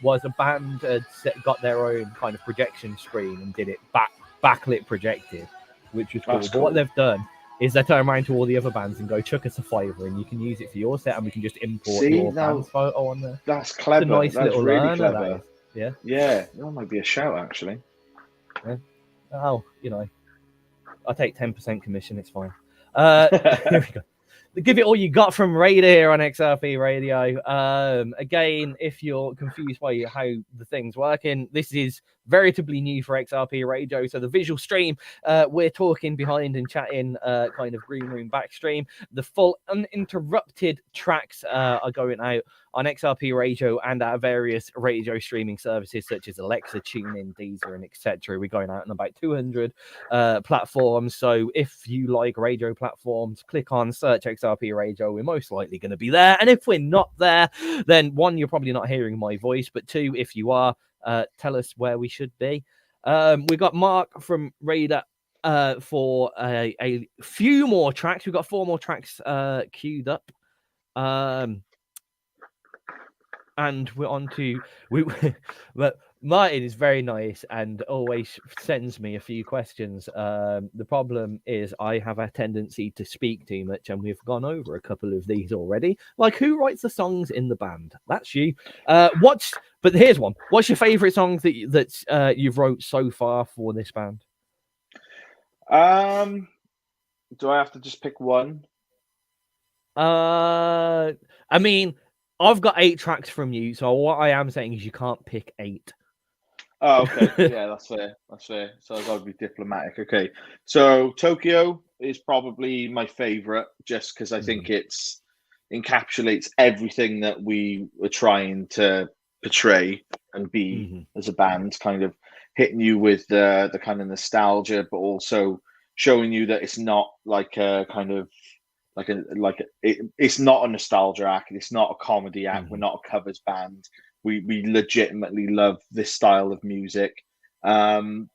was a band had got their own kind of projection screen and did it backlit projected, which was cool. But what they've done is they turn around to all the other bands and go, chuck us a $5 and you can use it for your set, and we can just import your band's photo on there. That's clever. It's a nice that's little really learner, clever. That is. That might be a shout, actually. Yeah. Oh, I take 10% commission. It's fine. Here we go. Give it all you got from RAIDER here on XRP Radio. Again, if you're confused by how the thing's working, this is veritably new for XRP Radio. So the visual stream, we're talking behind and chatting, kind of green room back stream. The full uninterrupted tracks are going out on XRP Radio and our various radio streaming services such as Alexa, TuneIn, Deezer, and etc. We're going out on about 200 platforms. So if you like radio platforms, click on search XRP Radio. We're most likely going to be there. And if we're not there, then one, you're probably not hearing my voice. But two, if you are, tell us where we should be. We've got Marc from RAIDER for a few more tracks. We've got 4 more tracks queued up. And we're on to but Martin is very nice and always sends me a few questions. The problem is I have a tendency to speak too much, and we've gone over a couple of these already. Like, who writes the songs in the band? That's you. But here's one. What's your favorite song that you've wrote so far for this band? Do I have to just pick one? I mean, I've got 8 tracks from you, so what I am saying is you can't pick 8. Oh, okay. Yeah, that's fair. So I've got to be diplomatic. Okay. So Tokyo is probably my favorite, just because I think it's encapsulates everything that we were trying to portray and be as a band, kind of hitting you with the kind of nostalgia, but also showing you that it's not like a kind of it's not a nostalgia act. It's not a comedy act. We're not a covers band. We legitimately love this style of music. I'll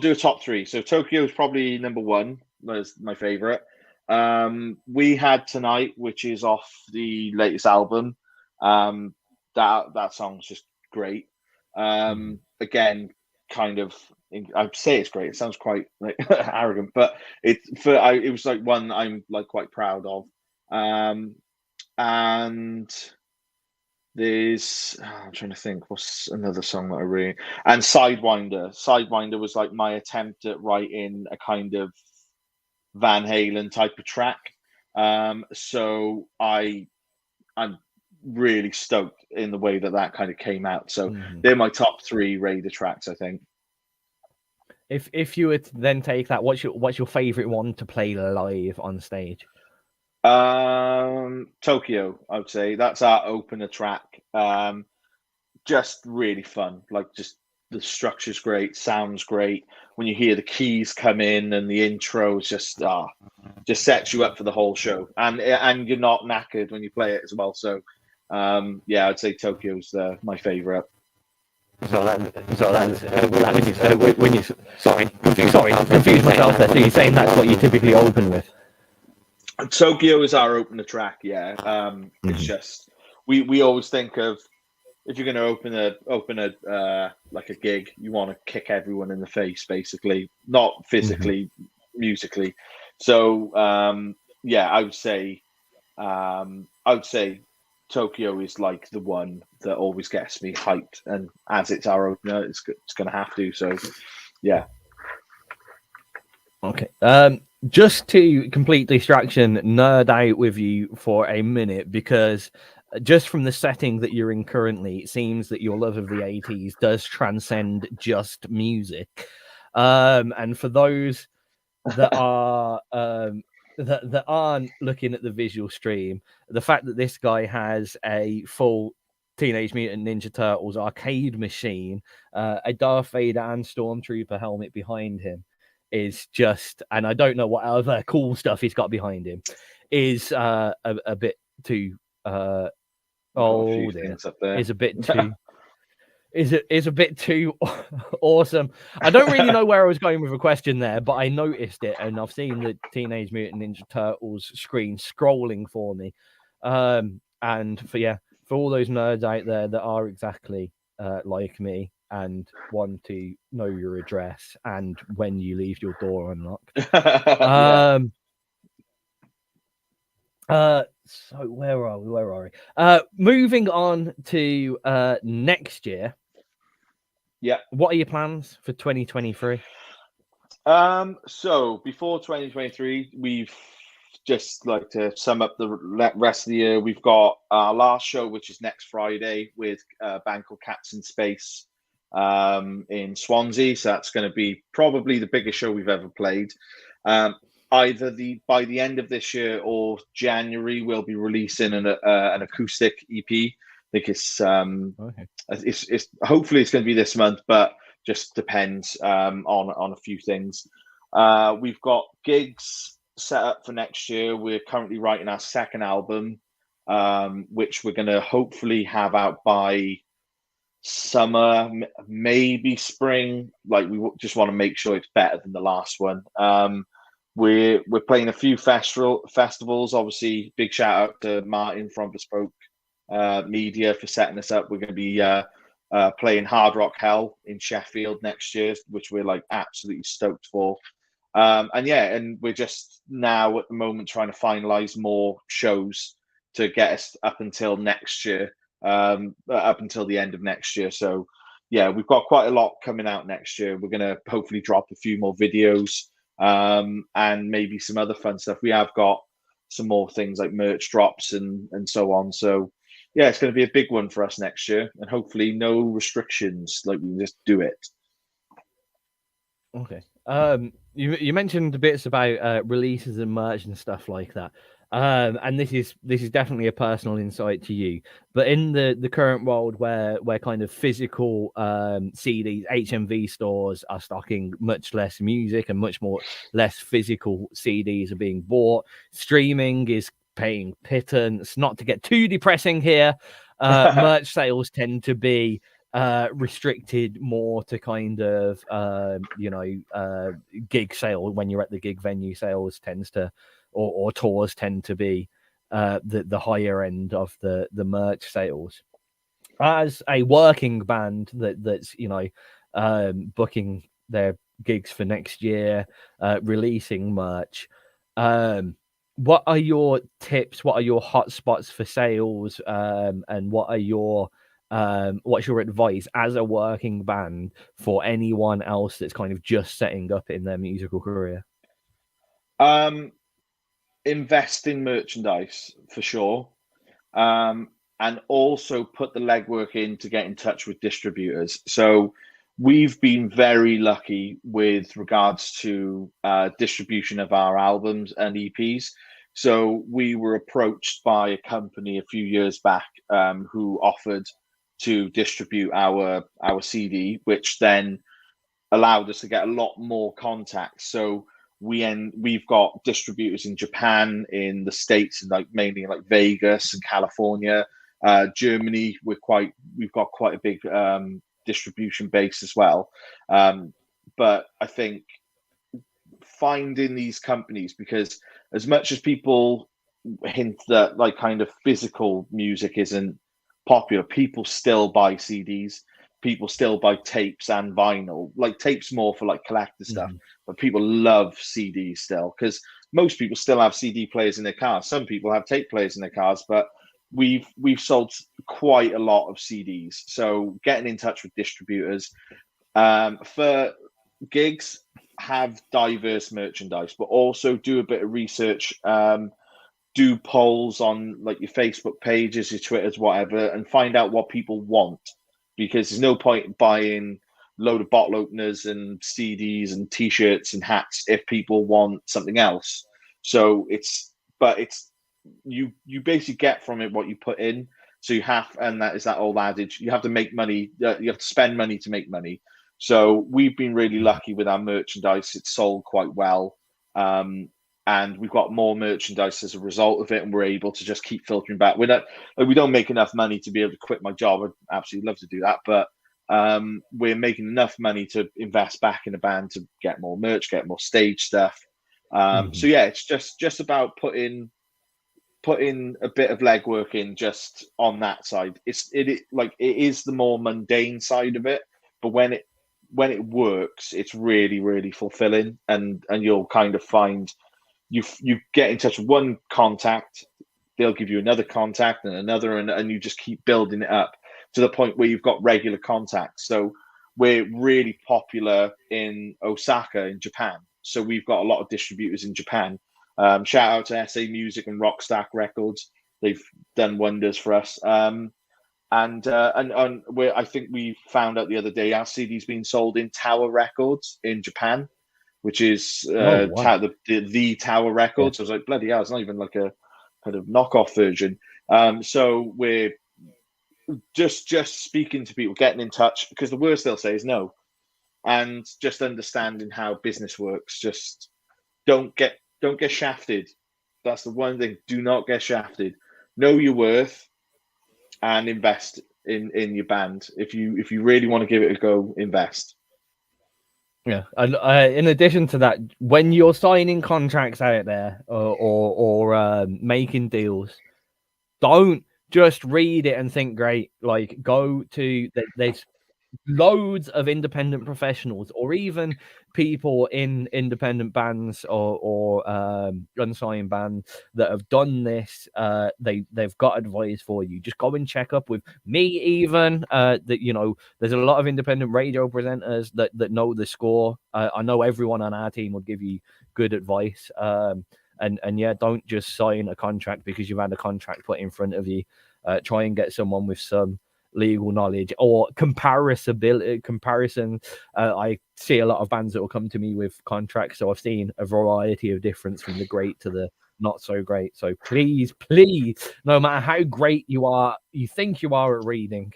do a top 3. So Tokyo is probably number 1. That's my favorite. We Had Tonight, which is off the latest album. That song's just great. Again, kind of, I'd say it's great. It sounds quite like arrogant, but it was like one I'm like quite proud of. And there's I'm trying to think what's another song that I really, and Sidewinder. Sidewinder was like my attempt at writing a kind of Van Halen type of track. So I'm really stoked in the way that kind of came out. So they're my top 3 Raider tracks, I think. If you would then take that, what's your favorite one to play live on stage? Tokyo, I would say that's our opener track. Just really fun. Like, just the structure's great, sounds great. When you hear the keys come in and the intro is just sets you up for the whole show, and you're not knackered when you play it as well. So yeah, I'd say Tokyo's my favorite. Confused myself there. So you're saying that's what you typically open with? Tokyo is our opener track. Yeah. It's just we always think of, if you're going to open a like a gig, you want to kick everyone in the face, basically, not physically, musically. So yeah, I would say Tokyo is like the one that always gets me hyped, and as it's our opener, it's going to have to. So yeah. Okay. Just to complete distraction, nerd out with you for a minute, because just from the setting that you're in currently, it seems that your love of the 80s does transcend just music. And for those that are that aren't looking at the visual stream, the fact that this guy has a full Teenage Mutant Ninja Turtles arcade machine, a Darth Vader and Stormtrooper helmet behind him is just, and I don't know what other cool stuff he's got behind him, is a bit too is a bit too is a bit too awesome. I don't really know where I was going with a question there, but I noticed it, and I've seen the Teenage Mutant Ninja Turtles screen scrolling for me. And for all those nerds out there that are exactly like me and want to know your address and when you leave your door unlocked. So where are we? Moving on to next year. Yeah. What are your plans for 2023? So before 2023, we've just like to sum up the rest of the year. We've got our last show, which is next Friday, with a band called Cats in Space in Swansea. So that's going to be probably the biggest show we've ever played. Either by the end of this year or January, we'll be releasing an acoustic EP. I think it's hopefully it's going to be this month, but just depends on a few things. We've got gigs set up for next year. We're currently writing our second album, which we're going to hopefully have out by summer, maybe spring. Like, we just want to make sure it's better than the last one. We're playing a few festivals. Obviously, big shout out to Martin from Bespoke Media for setting us up. We're going to be playing Hard Rock Hell in Sheffield next year, which we're like absolutely stoked for. And we're just now at the moment trying to finalize more shows to get us up until next year, up until the end of next year. So yeah, we've got quite a lot coming out next year. We're going to hopefully drop a few more videos and maybe some other fun stuff. We have got some more things like merch drops and so on. So yeah, it's going to be a big one for us next year, and hopefully no restrictions. Like, we can just do it. Okay. You mentioned bits about releases and merch and stuff like that. And this is definitely a personal insight to you. But in the current world where kind of physical CDs, HMV stores are stocking much less music and much more less physical CDs are being bought, streaming is paying pittance. Not to get too depressing here, merch sales tend to be restricted more to kind of gig sale. When you're at the gig venue, sales tends to or tours tend to be the higher end of the merch sales. As a working band that's booking their gigs for next year, releasing merch, what are your tips? What are your hotspots for sales? And what are your what's your advice as a working band for anyone else that's kind of just setting up in their musical career? Invest in merchandise for sure. And also put the legwork in to get in touch with distributors. So we've been very lucky with regards to distribution of our albums and EPs. So we were approached by a company a few years back who offered to distribute our CD, which then allowed us to get a lot more contacts. So we've got distributors in Japan, in the States, and like mainly like Vegas and California, Germany. We've got quite a big distribution base as well. But I think finding these companies, because as much as people hint that like kind of physical music isn't popular, people still buy CDs. People still buy tapes and vinyl. Like tapes more for like collector stuff, but people love CDs still because most people still have CD players in their cars. Some people have tape players in their cars, but we've sold quite a lot of CDs. So getting in touch with distributors for gigs, have diverse merchandise, but also do a bit of research. Do polls on like your Facebook pages, your Twitters, whatever, and find out what people want. Because there's no point buying a load of bottle openers and CDs and T-shirts and hats if people want something else. So you basically get from it what you put in. So you have, and that is that old adage: you have to make money. You have to spend money to make money. So we've been really lucky with our merchandise; it's sold quite well, and we've got more merchandise as a result of it, and we're able to just keep filtering back. We don't make enough money to be able to quit my job. I'd absolutely love to do that, but we're making enough money to invest back in the band to get more merch, get more stage stuff. So yeah, it's just about putting a bit of legwork in just on that side. It is the more mundane side of it, but when it works, it's really, really fulfilling, and you'll kind of find you get in touch with one contact, they'll give you another contact and another, and you just keep building it up to the point where you've got regular contacts. So we're really popular in Osaka in Japan. So we've got a lot of distributors in Japan. Shout out to SA Music and Rockstack Records. They've done wonders for us. And I think we found out the other day our CD's been sold in Tower Records in Japan, which is the Tower Records. Yeah. I was like, bloody hell, it's not even like a kind of knockoff version. So we're just speaking to people, getting in touch, because the worst they'll say is no. And just understanding how business works. Just don't get shafted. That's the one thing. Do not get shafted. Know your worth and invest in your band. If you really want to give it a go, invest. Yeah, and in addition to that, when you're signing contracts out there or making deals, don't just read it and think great. Like, go to there's loads of independent professionals, or even people in independent bands or unsigned bands that have done this. They've got advice for you. Just go and check up with me. Even that there's a lot of independent radio presenters that know the score. I know everyone on our team will give you good advice. And yeah, don't just sign a contract because you've had a contract put in front of you. Try and get someone with some legal knowledge or comparison. I see a lot of bands that will come to me with contracts, so I've seen a variety of difference from the great to the not so great. So please, no matter how great you think you are at reading,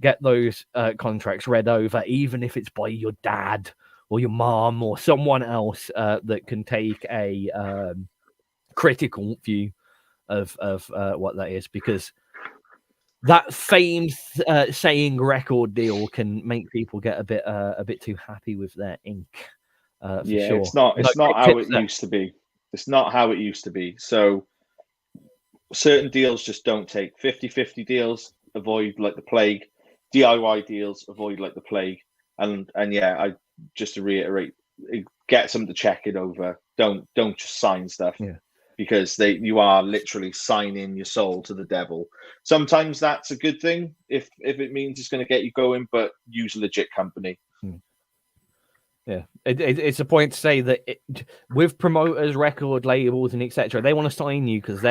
get those contracts read over, even if it's by your dad or your mom or someone else that can take a critical view of what that is, because that famed saying record deal can make people get a bit too happy with their ink. For sure. It's not how it used to be. It's not how it used to be. So certain deals just don't take. 50-50 deals, avoid like the plague. DIY deals, avoid like the plague. And yeah, I just to reiterate, get something to check it over. Don't just sign stuff. Yeah. Because you are literally signing your soul to the devil. Sometimes that's a good thing if it means it's going to get you going, but use a legit company. Yeah, it's a point to say that with promoters, record labels, and etc., they want to sign you because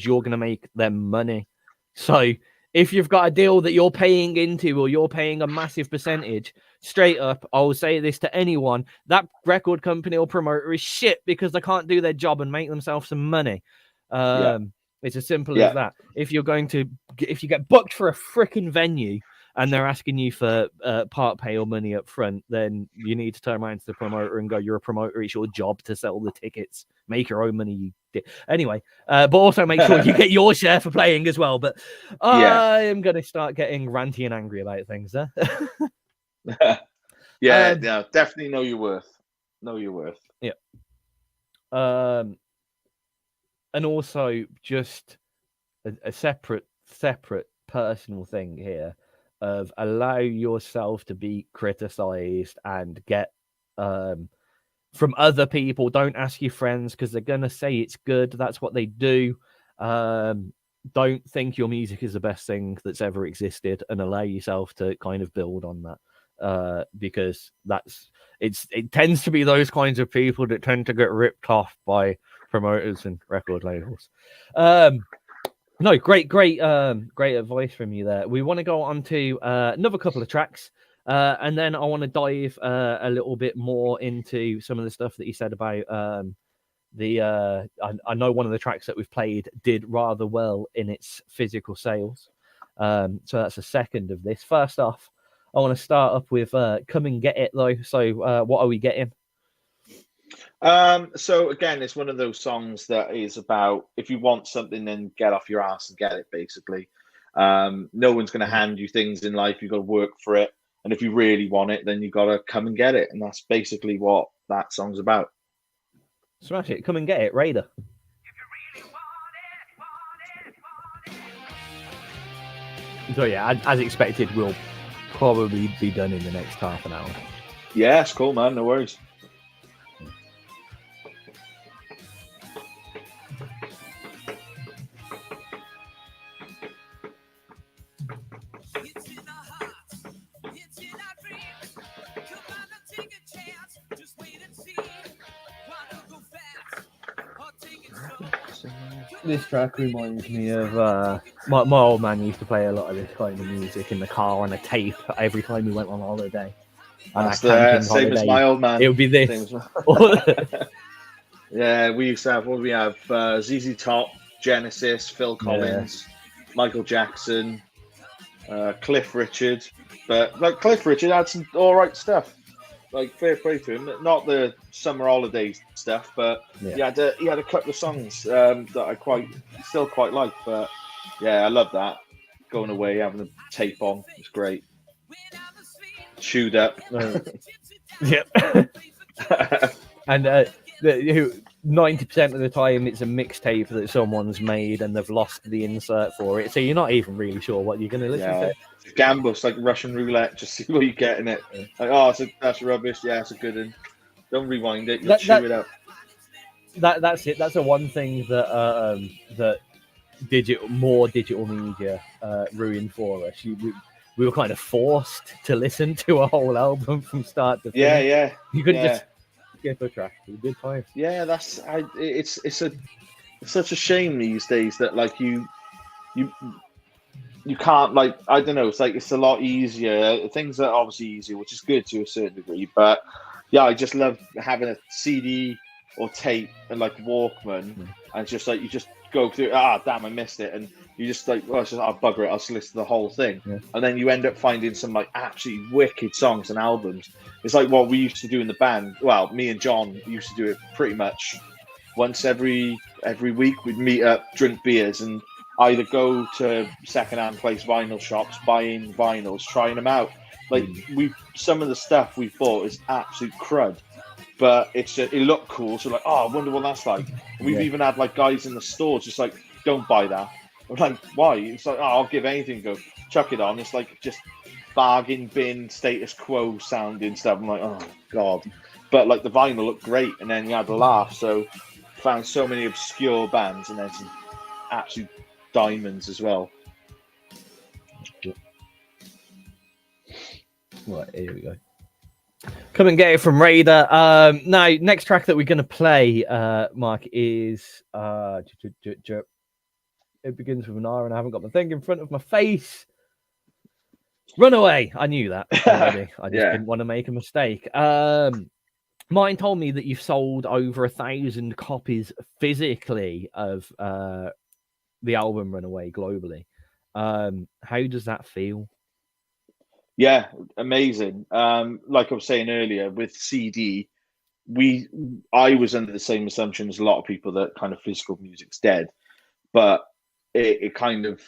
you're going to make them money. So if you've got a deal that you're paying into or you're paying a massive percentage, straight up, I'll say this to anyone: that record company or promoter is shit because they can't do their job and make themselves some money. It's as simple as that. If you get booked for a freaking venue and they're asking you for part pay or money up front, then you need to turn around to the promoter and go, you're a promoter, it's your job to sell the tickets, make your own money. Anyway, but also make sure you get your share for playing as well. But I am going to start getting ranty and angry about things. Yeah, definitely know your worth. Know your worth. Yeah. And also just a separate personal thing here of allow yourself to be criticized and get from other people. Don't ask your friends because they're gonna say it's good. That's what they do. Don't think your music is the best thing that's ever existed, and allow yourself to kind of build on that because it tends to be those kinds of people that tend to get ripped off by promoters and record labels. No, great advice from you there. We want to go on to another couple of tracks, and then I want to dive a little bit more into some of the stuff that you said about I know one of the tracks that we've played did rather well in its physical sales. So that's a second of this. First off, I want to start up with Come and Get It, though. So what are we getting? So again, it's one of those songs that is about if you want something, then get off your ass and get it, basically. No one's going to hand you things in life. You've got to work for it. And if you really want it, then you've got to come and get it. And that's basically what that song's about. Smash it. Come and Get It, RAIDER. So yeah, as expected, we'll probably be done in the next half an hour. Yeah, it's cool, man. No worries. This track reminds me of my old man used to play a lot of this kind of music in the car on a tape every time we went on holiday. That's the same as my old man. It would be this. Yeah, we used to have, what do we have? ZZ Top, Genesis, Phil Collins, Michael Jackson, Cliff Richard. But like Cliff Richard had some all right stuff. Like fair play to him. Not the summer holidays stuff, but he had a couple of songs that I still quite like. But yeah, I love that. Going away, having a tape on, it's great. Chewed up. Yep. And 90% of the time it's a mixtape that someone's made and they've lost the insert for it, so you're not even really sure what you're going to listen to. Gamble, it's like Russian roulette, just see what you get in it. Like, oh, that's rubbish. Yeah, it's a good one. Don't rewind it, you'll chew it up. That's it. That's the one thing that that digital media ruined for us. We were kind of forced to listen to a whole album from start to finish. Yeah. You couldn't just skip a track. It was a good time. Yeah, it's such a shame these days that like you can't, like, I don't know, it's like it's a lot easier. Things are obviously easier, which is good to a certain degree, but yeah, I just love having a CD or tape and like Walkman, and just like you just go through, damn, I missed it, and you just like, well, it's just, I'll bugger it, I'll just listen to the whole thing, and then you end up finding some like absolutely wicked songs and albums. It's like what we used to do in the band. Well, me and John used to do it pretty much once every week. We'd meet up, drink beers, and either go to second-hand place vinyl shops, buying vinyls, trying them out. Like some of the stuff we bought is absolute crud, but it looked cool. So like, oh, I wonder what that's like. And we've even had like guys in the stores just like, don't buy that. I'm like, why? It's like, oh, I'll give anything a go. Chuck it on. It's like just bargain bin status quo sounding stuff. I'm like, oh god. But like the vinyl looked great, and then you had a laugh. So found so many obscure bands, and then some absolute diamonds as well. Right, here we go. Come and get it from RAIDER. Now, next track that we're going to play, Mark, is it begins with an R, and I haven't got my thing in front of my face. Runaway. I knew that already. I just didn't want to make a mistake. Mine told me that you've sold over 1,000 copies physically of the album Runaway globally. How does that feel? Yeah, amazing. Like I was saying earlier, with CD, I was under the same assumption as a lot of people that kind of physical music's dead, but it kind of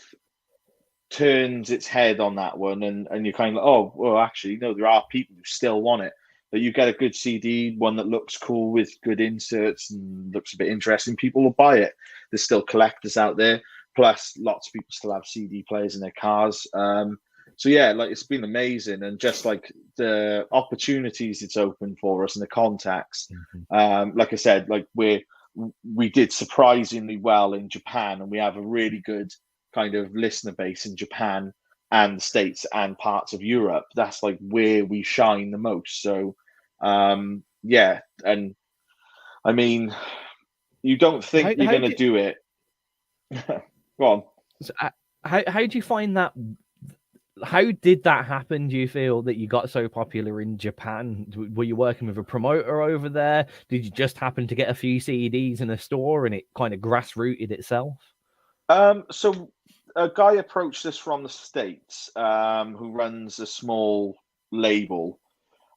turns its head on that one, and you're kind of like, oh, well, actually, no, there are people who still want it. That you get a good CD, one that looks cool with good inserts and looks a bit interesting, people will buy it. There's still collectors out there. Plus, lots of people still have CD players in their cars. So yeah, like it's been amazing, and just like the opportunities it's opened for us and the contacts. Like I said, like we did surprisingly well in Japan, and we have a really good kind of listener base in Japan and the States and parts of Europe. That's like where we shine the most. So yeah, and I mean, you don't think you're going to do it. Go on. So, how do you find that? How did that happen? Do you feel that you got so popular in Japan? Were you working with a promoter over there? Did you just happen to get a few CDs in a store and it kind of grassrooted itself? So a guy approached us from the States who runs a small label,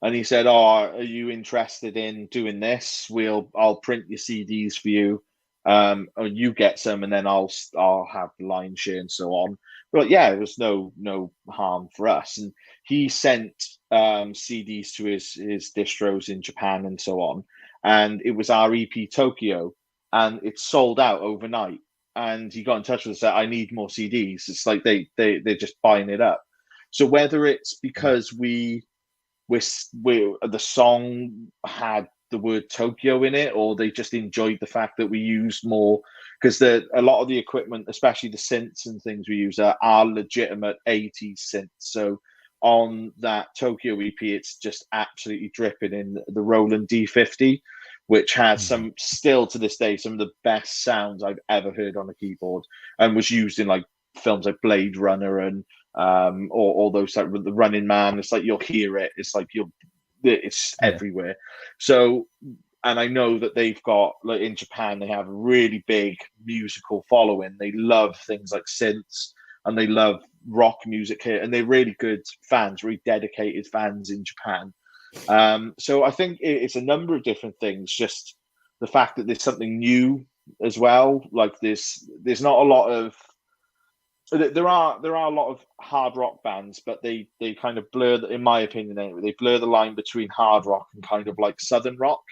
and he said, "Oh, are you interested in doing this? I'll print your CDs for you, or you get some, and then I'll have the line share and so on." But yeah, it was no harm for us, and he sent CDs to his distros in Japan and so on, and it was our EP Tokyo, and it sold out overnight. And he got in touch with us and said, "I need more CDs." It's like they're just buying it up. So whether it's because we the song had the word Tokyo in it, or they just enjoyed the fact that we used more, because a lot of the equipment, especially the synths and things we use, are legitimate 80s synths. So on that Tokyo EP, it's just absolutely dripping in the Roland D50, which has still to this day, some of the best sounds I've ever heard on a keyboard, and was used in like films like Blade Runner and or all those like the Running Man. It's like you'll hear it. It's like it's everywhere. So, and I know that they've got, like in Japan, they have a really big musical following. They love things like synths, and they love rock music here, and they're really good fans, really dedicated fans in Japan. So I think it's a number of different things. Just the fact that there's something new as well. Like there's not a lot of there are a lot of hard rock bands, but they kind of blur, in my opinion anyway, they blur the line between hard rock and kind of like southern rock,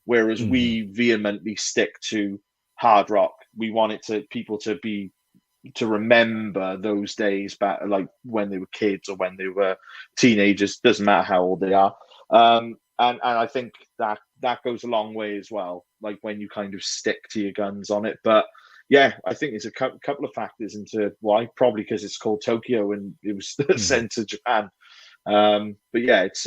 whereas we vehemently stick to hard rock. We want people to remember those days back, like when they were kids or when they were teenagers. Doesn't matter how old they are. And I think that goes a long way as well, like when you kind of stick to your guns on it. But yeah, I think there's a couple of factors into why. Probably because it's called Tokyo and it was sent to Japan. But yeah, it's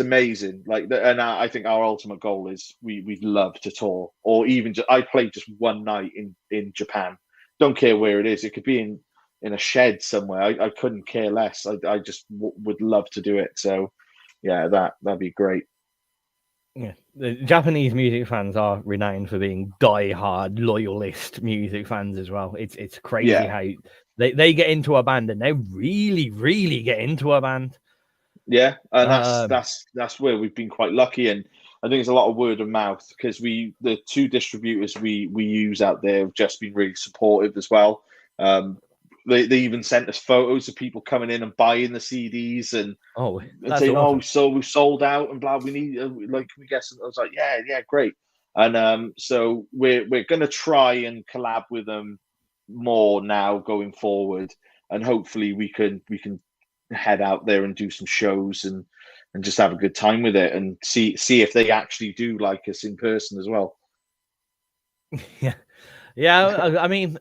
amazing. Like, and I think our ultimate goal is we'd love to tour, or even I played just one night in Japan. Don't care where it is. It could be in a shed somewhere. I couldn't care less. I just would love to do it. So yeah, that'd be great. Yeah, the Japanese music fans are renowned for being die-hard loyalist music fans as well. It's crazy how they get into a band and they really get into a band. Yeah, and that's where we've been quite lucky, and I think it's a lot of word of mouth, because the two distributors we use out there have just been really supportive as well. they even sent us photos of people coming in and buying the CDs and saying, awesome. "Oh, so we sold out and blah. We need like, can we get some?" I was like, "Yeah, great." And so we're gonna try and collab with them more now going forward, and hopefully we can head out there and do some shows and just have a good time with it and see if they actually do like us in person as well. I mean,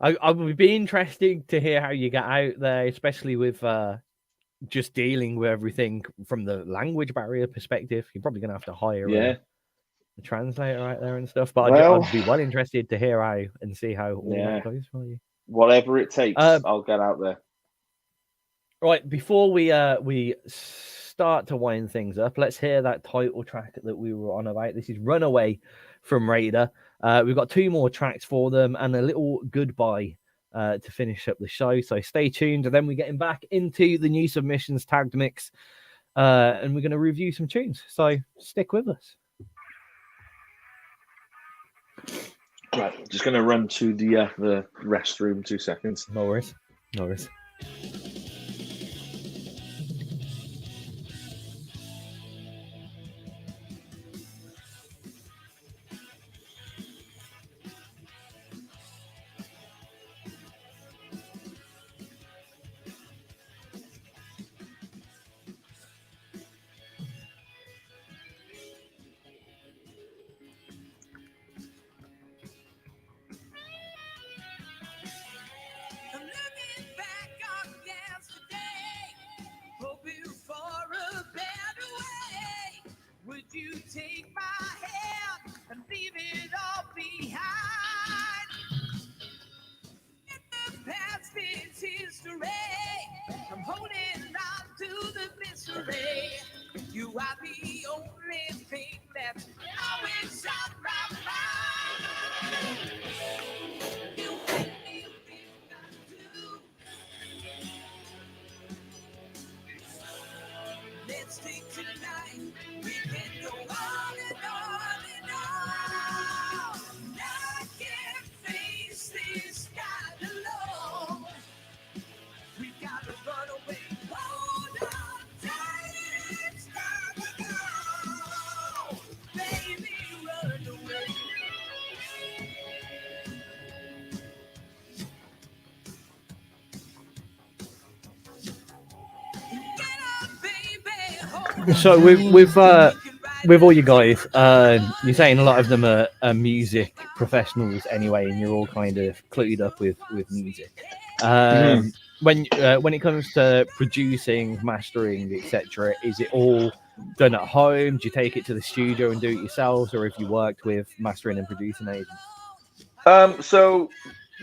I would be interested to hear how you get out there, especially with just dealing with everything from the language barrier perspective. You're probably gonna have to hire a translator out there and stuff. But I'd be well interested to hear how and see how all that goes for you. Whatever it takes, I'll get out there. Right, before we start to wind things up, let's hear that title track that we were on about. This is Runaway from RAIDER. We've got 2 more tracks for them and a little goodbye to finish up the show. So stay tuned, and then we're getting back into the new submissions tagged mix, and we're going to review some tunes. So stick with us. Right, just going to run to the restroom. 2 seconds. No worries. Take my hand and leave it all behind. If the past is history, I'm holding on to the mystery. You are the only thing that's always on my mind. You make me feel I do. Let's take tonight. We can go on and on and on. I can't face this kind alone. We gotta run away. Hold on tight. It's time to go. Baby, run away. So with all you guys, you're saying a lot of them are music professionals anyway, and you're all kind of clued up with music. When it comes to producing, mastering, etc., is it all done at home? Do you take it to the studio and do it yourselves, or have you worked with mastering and producing agents? So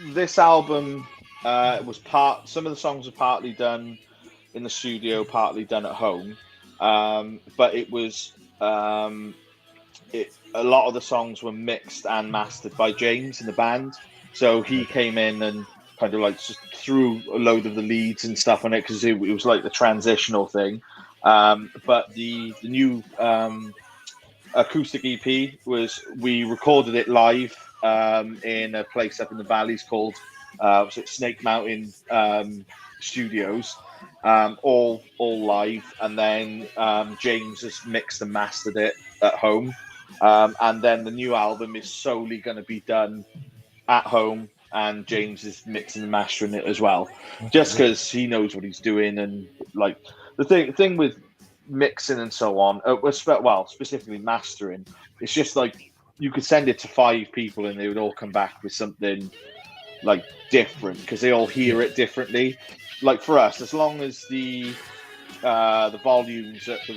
this album was some of the songs are partly done in the studio, partly done at home. But it was a lot of the songs were mixed and mastered by James in the band. So he came in and kind of like just threw a load of the leads and stuff on it because it was like the transitional thing. But the new acoustic EP we recorded it live in a place up in the valleys called Snake Mountain Studios. All live, and then James has mixed and mastered it at home, and then the new album is solely going to be done at home, and James is mixing and mastering it as well, just because he knows what he's doing. And like the thing with mixing and so on, specifically mastering, it's just like you could send it to 5 people and they would all come back with something like different because they all hear it differently. Like for us, as long as the volume's at the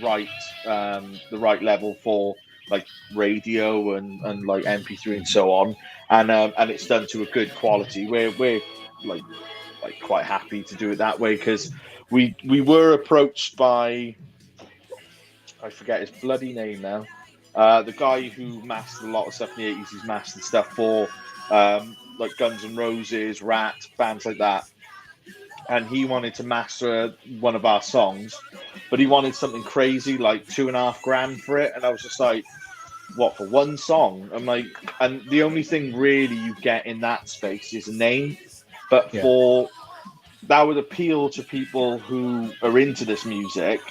right level for like radio and like MP3 and so on, and it's done to a good quality, we're like quite happy to do it that way, because we were approached by, I forget his bloody name now, the guy who mastered a lot of stuff in the 80s. He's mastered stuff for like Guns N' Roses, Rat, bands like that. And he wanted to master one of our songs, but he wanted something crazy, like $2,500 for it. And I was just like, what, for one song? I'm like, and the only thing really you get in that space is a name. But for that would appeal to people who are into this music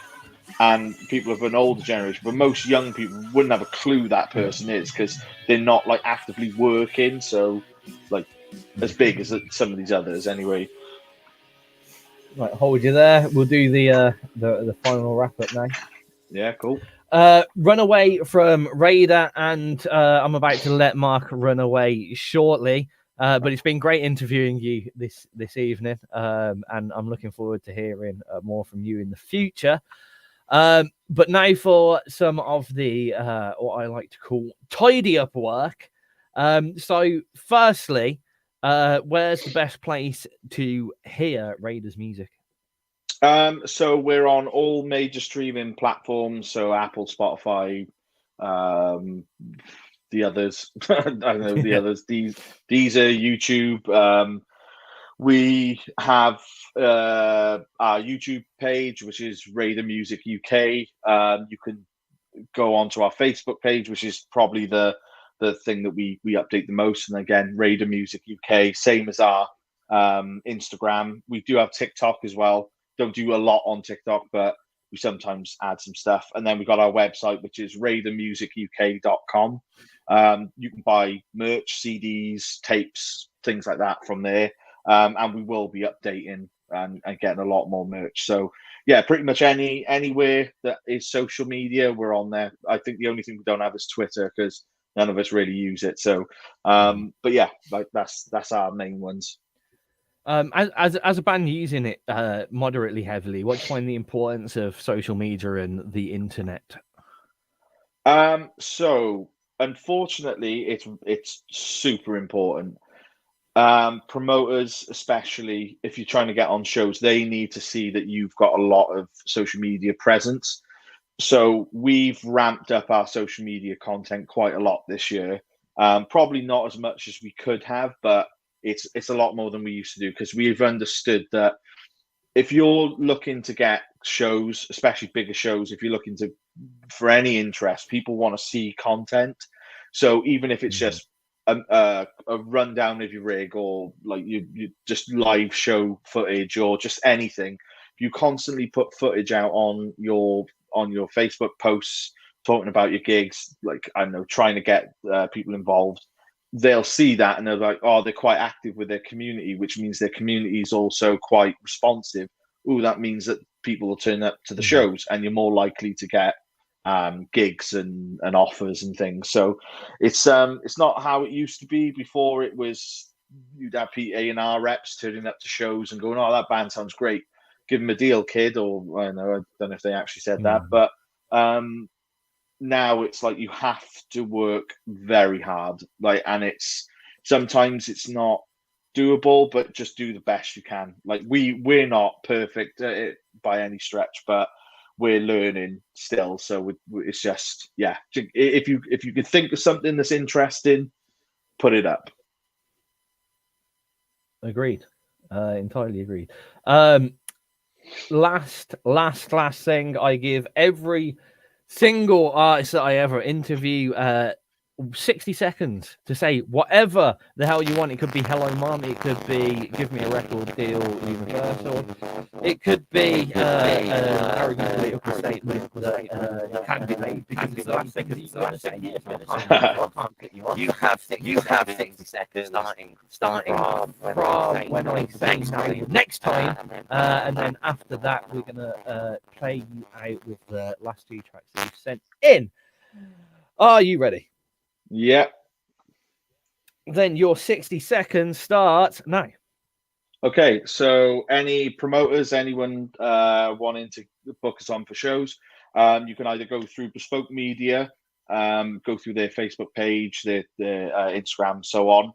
and people of an older generation. But most young people wouldn't have a clue that person is because they're not like actively working. So, like, as big as some of these others, anyway. Right, hold you there. We'll do the final wrap up now. Yeah, cool. Run away from RAIDER, and I'm about to let Marc run away shortly. But it's been great interviewing you this evening, and I'm looking forward to hearing more from you in the future. But now for some of the what I like to call tidy up work. So firstly, where's the best place to hear RAIDER's music? So we're on all major streaming platforms, so Apple, Spotify, the others. I don't know the others. Deezer, YouTube. We have our YouTube page, which is RAIDER Music UK. You can go onto our Facebook page, which is probably the thing that we update the most. And again, RAIDER Music UK, same as our Instagram. We do have TikTok as well. Don't do a lot on TikTok, but we sometimes add some stuff. And then we got our website, which is raidermusicuk.com. You can buy merch, CDs, tapes, things like that from there. And we will be updating and getting a lot more merch. So yeah, pretty much anywhere that is social media, we're on there. I think the only thing we don't have is Twitter because none of us really use it. So, but yeah, like that's our main ones. As a band using it moderately heavily, what do you find the importance of social media and the internet? So unfortunately, it's super important. Promoters, especially if you're trying to get on shows, they need to see that you've got a lot of social media presence. So we've ramped up our social media content quite a lot this year. Probably not as much as we could have, but it's a lot more than we used to do because we've understood that if you're looking to get shows, especially bigger shows, if you're looking to for any interest, people want to see content. So even if it's just a rundown of your rig or like you just live show footage or just anything, if you constantly put footage out on your Facebook posts talking about your gigs, like I don't know, trying to get people involved, they'll see that and they're like, oh, they're quite active with their community, which means their community is also quite responsive. Oh, that means that people will turn up to the shows and you're more likely to get gigs and offers and things. So it's not how it used to be before. It was you'd have A&R reps turning up to shows and going, oh, that band sounds great, give them a deal, kid. Or I don't know if they actually said that, but now it's like you have to work very hard, like, and it's sometimes it's not doable, but just do the best you can. Like we're not perfect at it by any stretch, but we're learning still. So it's just, yeah, if you could think of something that's interesting, put it up. Agreed. Entirely agreed. Last thing I give every single artist that I ever interview 60 seconds to say whatever the hell you want. It could be Hello Mom, it could be Give Me a Record Deal Universal, it could be an arrogant political statement that can be made because it's the last thing that you want to say. You have 60 seconds starting from when I say next time, and then after that we're gonna play you out with the last two tracks that you've sent in. Are you ready? Yeah. Then your 60 seconds starts now. Okay, so any promoters, anyone wanting to book us on for shows, you can either go through Bespoke Media, go through their Facebook page, their Instagram, so on,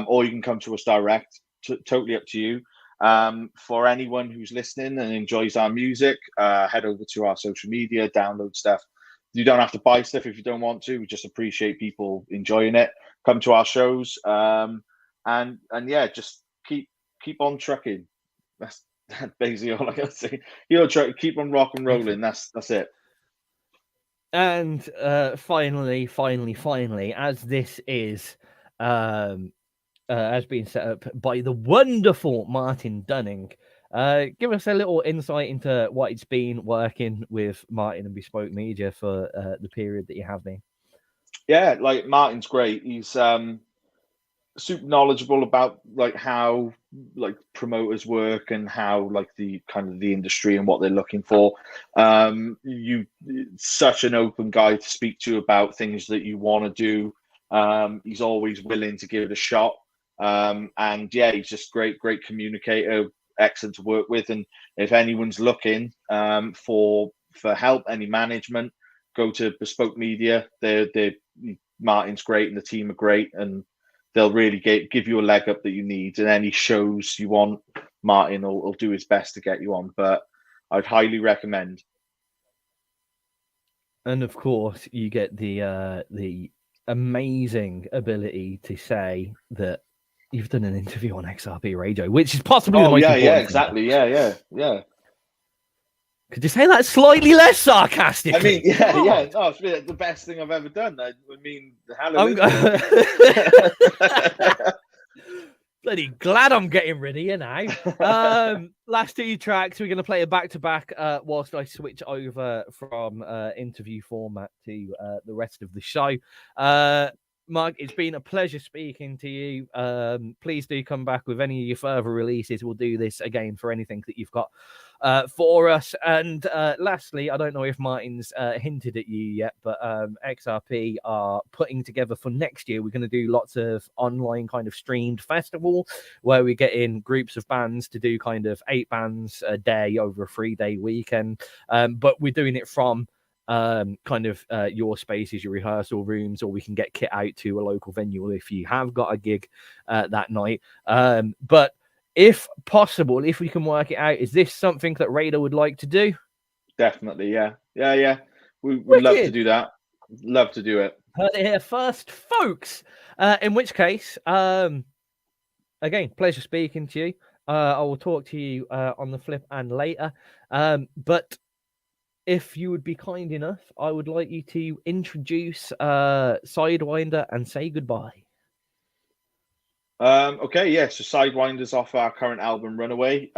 or you can come to us direct. Totally up to you. For anyone who's listening and enjoys our music, head over to our social media, download stuff. You don't have to buy stuff if you don't want to. We just appreciate people enjoying it. Come to our shows, and yeah, just keep on trucking. That's basically all I gotta say. Keep on rock and rolling. That's it. And finally, as this is has been set up by the wonderful Martin Dunning, Give us a little insight into what it's been working with Martin and Bespoke Media for the period that you have been. Yeah, like Martin's great. He's super knowledgeable about like how like promoters work and how like the kind of the industry and what they're looking for. You such an open guy to speak to about things that you want to do. He's always willing to give it a shot. And yeah, he's just great communicator, excellent to work with. And if anyone's looking for help, any management, go to Bespoke Media. They're Martin's great and the team are great, and they'll really give you a leg up that you need. And any shows you want, Martin will do his best to get you on. But I'd highly recommend. And of course, you get the amazing ability to say that you've done an interview on XRP Radio, which is possibly the most important thing. Exactly. Yeah. Could you say that slightly less sarcastically? I mean, yeah. No, it's been the best thing I've ever done. I mean, hallelujah. Bloody glad I'm getting rid of you now. Last two tracks, we're going to play a back-to-back whilst I switch over from interview format to the rest of the show. Mark, it's been a pleasure speaking to you. Please do come back with any of your further releases. We'll do this again for anything that you've got for us. And lastly, I don't know if Martin's hinted at you yet, but XRP are putting together for next year. We're going to do lots of online kind of streamed festival where we get in groups of bands to do kind of 8 bands a day over a 3-day weekend. But we're doing it from kind of your spaces, your rehearsal rooms, or we can get kit out to a local venue if you have got a gig that night. But if possible, if we can work it out, is this something that RAIDER would like to do? Definitely, yeah. We'd love to do that. Love to do it. Heard it here first, folks. In which case, again, pleasure speaking to you. I will talk to you on the flip and later. But if you would be kind enough, I would like you to introduce Sidewinder and say goodbye. Okay, yeah. So Sidewinder's off our current album, Runaway.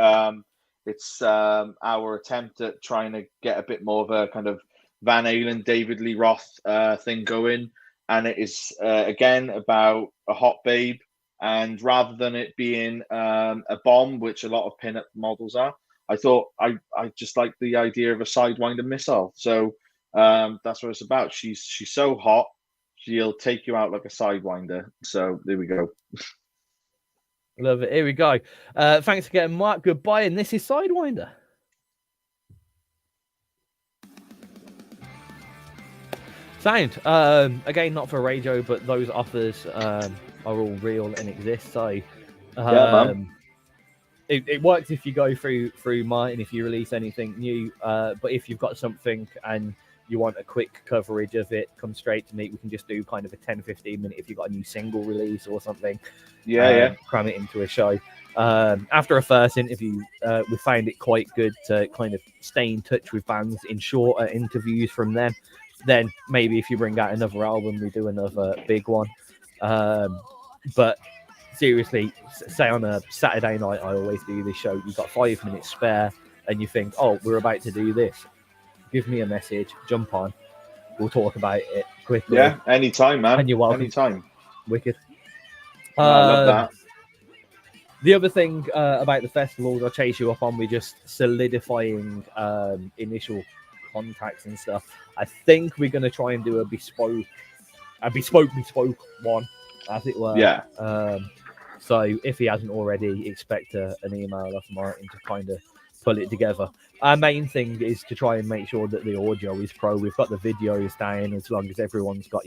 It's our attempt at trying to get a bit more of a kind of Van Halen, David Lee Roth thing going, and it is again about a hot babe. And rather than it being a bomb, which a lot of pin-up models are, I thought I just like the idea of a Sidewinder missile. So that's what it's about. She's so hot, she'll take you out like a Sidewinder. So there we go. Love it. Here we go. Thanks again, Mark. Goodbye. And this is Sidewinder. Sound. Again, not for radio, but those offers are all real and exist. So it works if you go through Martin, if you release anything new. But if you've got something and you want a quick coverage of it, come straight to me. We can just do kind of a 10-15 minute if you've got a new single release or something. Cram it into a show. After a first interview, we found it quite good to kind of stay in touch with bands in shorter interviews from them. Then maybe if you bring out another album, we do another big one. But seriously, say on a Saturday night, I always do this show. You've got 5 minutes spare and you think, oh, we're about to do this. Give me a message, jump on. We'll talk about it quickly. Yeah, anytime, man. And you're welcome. Anytime. Wicked. I love that. The other thing about the festivals I chase you up on, we're just solidifying initial contacts and stuff. I think we're going to try and do a bespoke one, as it were. Yeah. So if he hasn't already, expect an email off Martin to kind of pull it together. Our main thing is to try and make sure that the audio is pro. We've got the videos down. As long as everyone's got,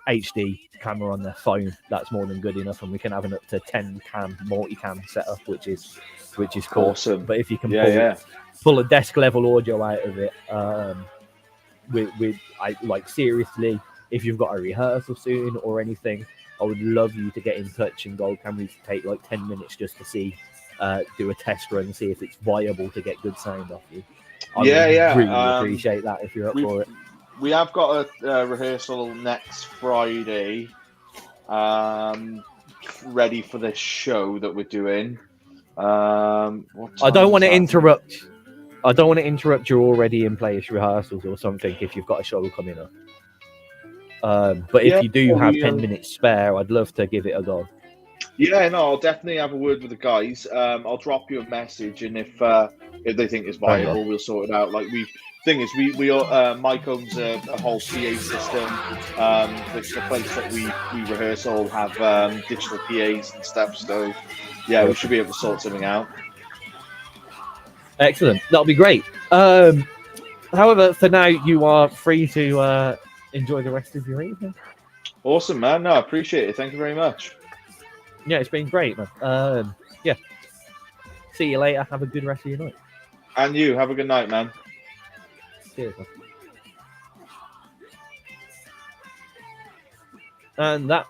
HD camera on their phone, that's more than good enough, and we can have an up to 10 cam multicam setup, which is cool. Awesome. But if you can pull a desk level audio out of it, seriously, if you've got a rehearsal soon or anything, I would love you to get in touch and go, can we take like 10 minutes just to see, do a test run and see if it's viable to get good sound off you. I would really appreciate that if you're up for it. We have got a rehearsal next Friday, ready for this show that we're doing. What I don't time want is to that? interrupt. I don't want to interrupt your already in place rehearsals or something if you've got a show coming up. But if Yeah, you do have we, 10 minutes spare, I'd love to give it a go. Yeah, no, I'll definitely have a word with the guys. I'll drop you a message, and if they think it's Thank viable, God. we'll sort it out. Like Mike owns a whole PA system. The place that we rehearse all have digital PAs and stuff. So yeah, we should be able to sort something out. Excellent. That'll be great. However, for now, you are free to enjoy the rest of your evening. Awesome, man. No, I appreciate it. Thank you very much. Yeah, it's been great, man. Yeah. See you later. Have a good rest of your night. And you have a good night, man. Cheers, man. And that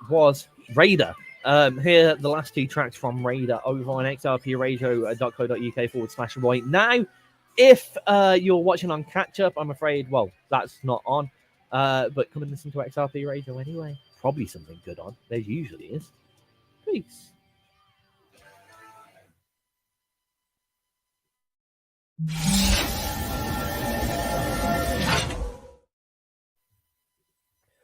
was RAIDER. Here, the last two tracks from RAIDER over on xrpradio.co.uk /right now. If you're watching on catch up, I'm afraid, well, that's not on. But come and listen to XRP Radio anyway. Probably something good on. There usually is. Peace.